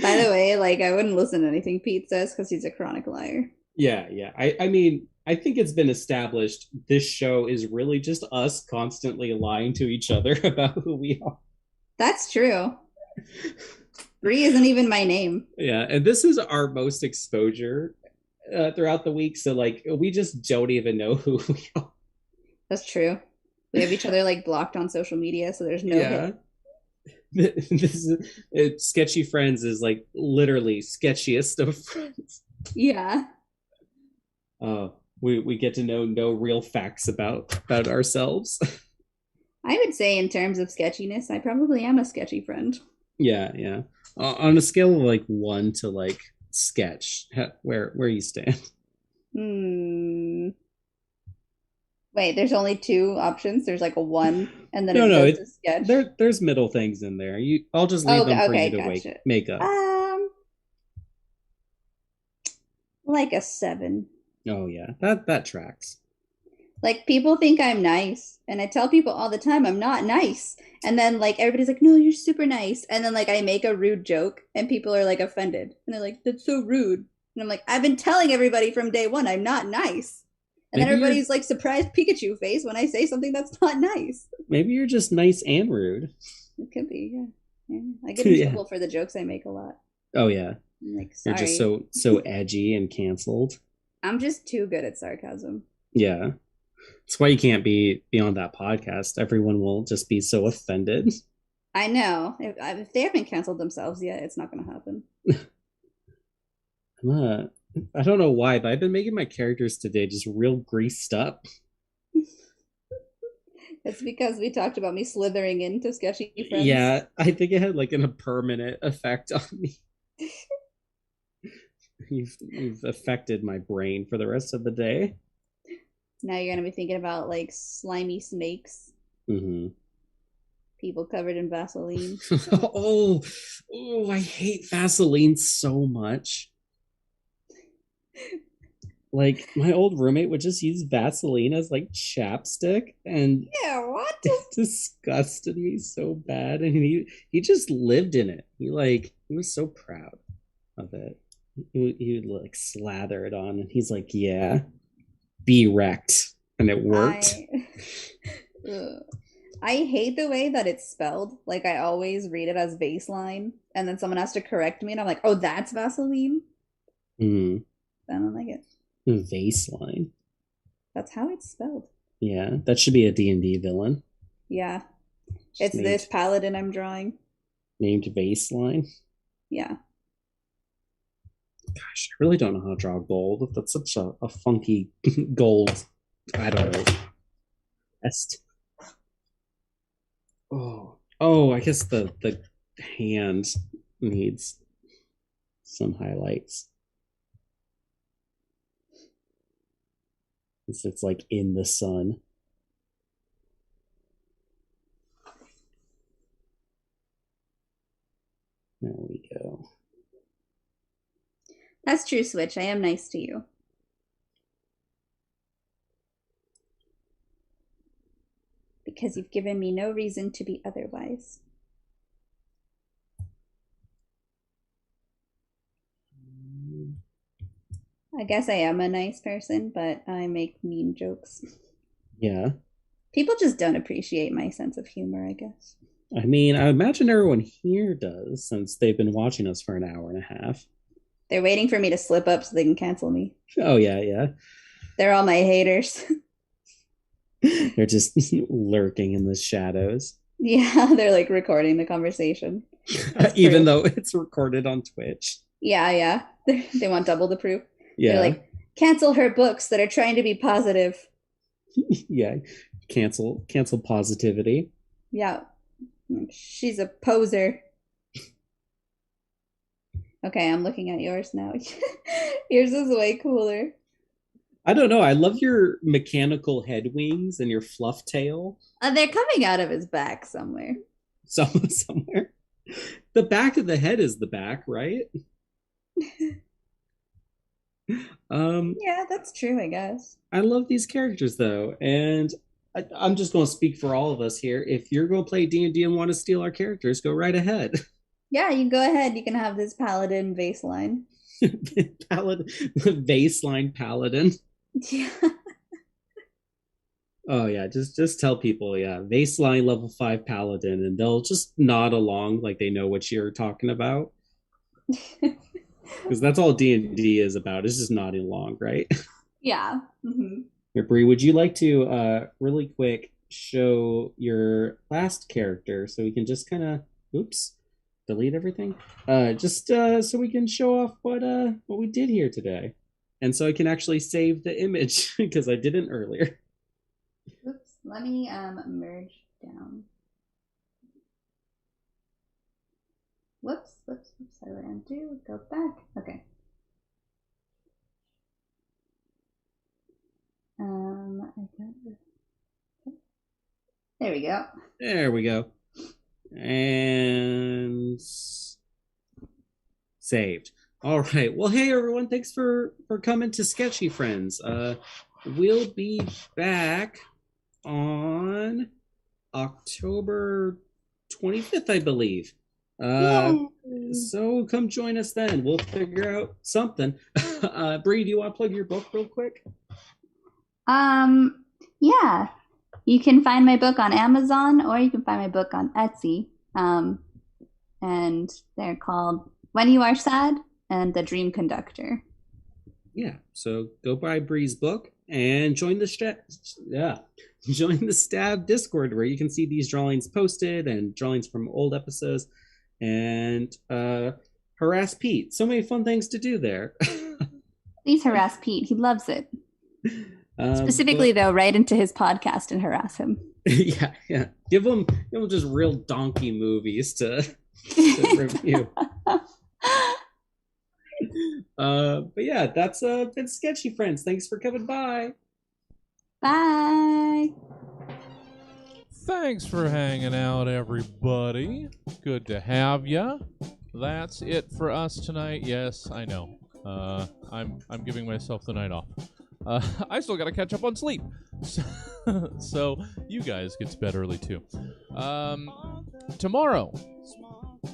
By the way, like I wouldn't listen to anything Pete says because he's a chronic liar. Yeah. I mean, I think it's been established this show is really just us constantly lying to each other about who we are. That's true. Bree isn't even my name. Yeah, and this is our most exposure throughout the week, so like we just don't even know who we are. That's true. We have each other like blocked on social media, so there's no Yeah. This is Sketchy Friends is like literally sketchiest of friends. Yeah. We get to know no real facts about ourselves. I would say in terms of sketchiness, I probably am a sketchy friend. Yeah. On a scale of like 1 to like sketch, where you stand? Hmm. Wait, there's only two options. There's like a one, and then No, it no, goes to sketch. there's middle things in there. I'll just leave Oh, them for you okay, to gotcha. make up. Like a 7. Oh yeah, that tracks. Like people think I'm nice, and I tell people all the time I'm not nice. And then like everybody's like, "No, you're super nice." And then like I make a rude joke, and people are like offended, and they're like, "That's so rude." And I'm like, "I've been telling everybody from day one I'm not nice." And then Maybe you're everybody's like surprised Pikachu face when I say something that's not nice. maybe you're just nice and rude. It could be, yeah. Yeah. I get in Yeah. trouble for the jokes I make a lot. Oh yeah, I'm like, you're just sorry. so edgy and canceled. I'm just too good at sarcasm. Yeah, that's why you can't be on that podcast. Everyone will just be so offended. I know. If they haven't canceled themselves yet, it's not going to happen. I don't know why, but I've been making my characters today just real greased up. It's because we talked about me slithering into Sketchy Friends. Yeah, I think it had like a permanent effect on me. You've affected my brain for the rest of the day. Now you're going to be thinking about like slimy snakes. Mm-hmm. People covered in Vaseline. oh, I hate Vaseline so much. Like my old roommate would just use Vaseline as like chapstick, and Yeah, what? it disgusted me so bad. And he just lived in it. He was so proud of it. He would like slather it on, and he's like, "Yeah, be wrecked," and it worked. I hate the way that it's spelled. Like I always read it as baseline, and then someone has to correct me, and I'm like, "Oh, that's Vaseline." Mm. I don't like it. Vaseline. That's how it's spelled. Yeah, that should be a D&D villain. Yeah. Just It's this paladin I'm drawing. named Baseline. Yeah. Gosh, I really don't know how to draw gold. That's such a funky gold. I don't know. Oh, I guess the hand needs some highlights. It's like in the sun. There we go. That's true, Switch. I am nice to you. Because you've given me no reason to be otherwise. I guess I am a nice person, but I make mean jokes. Yeah. People just don't appreciate my sense of humor, I guess. I mean, I imagine everyone here does since they've been watching us for an hour and a half. They're waiting for me to slip up so they can cancel me. Oh, yeah. They're all my haters. They're just lurking in the shadows. Yeah, they're like recording the conversation. Even though it's recorded on Twitch. Yeah. They want double the proof. Yeah. They're like, cancel her books that are trying to be positive. Yeah. Cancel positivity. Yeah. She's a poser. Okay, I'm looking at yours now. Yours is way cooler. I don't know. I love your mechanical head wings and your fluff tail. They're coming out of his back somewhere. Somewhere. The back of the head is the back, right? Yeah, that's true, I guess. I love these characters though, and I'm just going to speak for all of us here. If you're going to play D&D and want to steal our characters, go right ahead. Yeah, you go ahead. You can have this paladin baseline. Baseline paladin. Yeah. Oh yeah, just tell people, yeah, baseline level 5 paladin, and they'll just nod along like they know what you're talking about. Because that's all D&D is about. It's just nodding along, right? Yeah. Mm-hmm. Here, Bree, would you like to really quick show your last character so we can just kind of delete everything? Just so we can show off what we did here today. And so I can actually save the image because I didn't earlier. Oops, let me merge down. Whoops. I would undo, go back. Okay. I got it. There we go. There we go. And saved. All right. Well, hey everyone, thanks for coming to Sketchy Friends. We'll be back on October 25th, I believe. So come join us then. We'll figure out something. Bree, do you want to plug your book real quick? Yeah. You can find my book on Amazon or you can find my book on Etsy. And they're called When You Are Sad and The Dream Conductor. Yeah. So go buy Bree's book and join the Stab Discord where you can see these drawings posted and drawings from old episodes and harass Pete. So many fun things to do there. Please harass Pete. He loves it. Specifically, though, write into his podcast and harass him. Yeah. Give him just real donkey movies to review. But yeah, that's been Sketchy Friends. Thanks for coming by. Bye. Thanks for hanging out, everybody. Good to have ya. That's it for us tonight. Yes, I know. I'm giving myself the night off. I still got to catch up on sleep. So you guys get to bed early too. Tomorrow,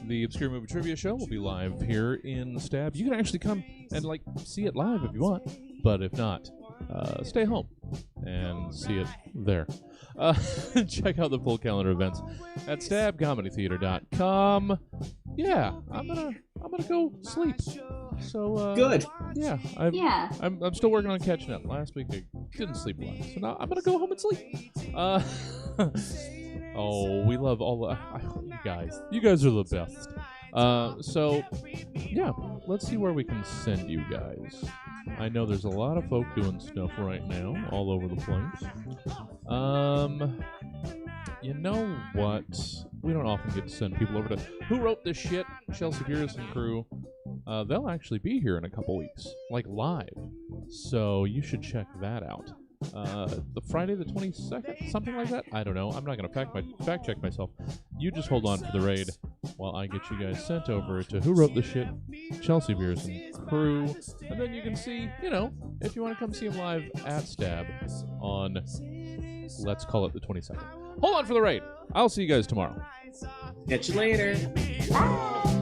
the Obscure Movie Trivia Show will be live here in Stab. You can actually come and see it live if you want, but if not, stay home and see it there. Check out the full calendar events at stabcomedytheater.com. Yeah, I'm gonna go sleep. So Good. Yeah, I'm still working on catching up. Last week I didn't sleep well, so now I'm gonna go home and sleep. Oh, we love all the you guys. You guys are the best. So yeah, let's see where we can send you guys. I know there's a lot of folk doing stuff right now, all over the place. You know what? We don't often get to send people over to Who Wrote This Shit, Chelsea Beers and crew. They'll actually be here in a couple weeks, like live. So you should check that out. The Friday the 22nd, something like that. I don't know. I'm not gonna fact check myself. You just hold on for the raid while I get you guys sent over to Who Wrote This Shit, Chelsea Beers and crew, and then you can see, if you want to come see him live at Stab on, let's call it the 22nd. Hold on for the raid. I'll see you guys tomorrow. Catch you later. Bye.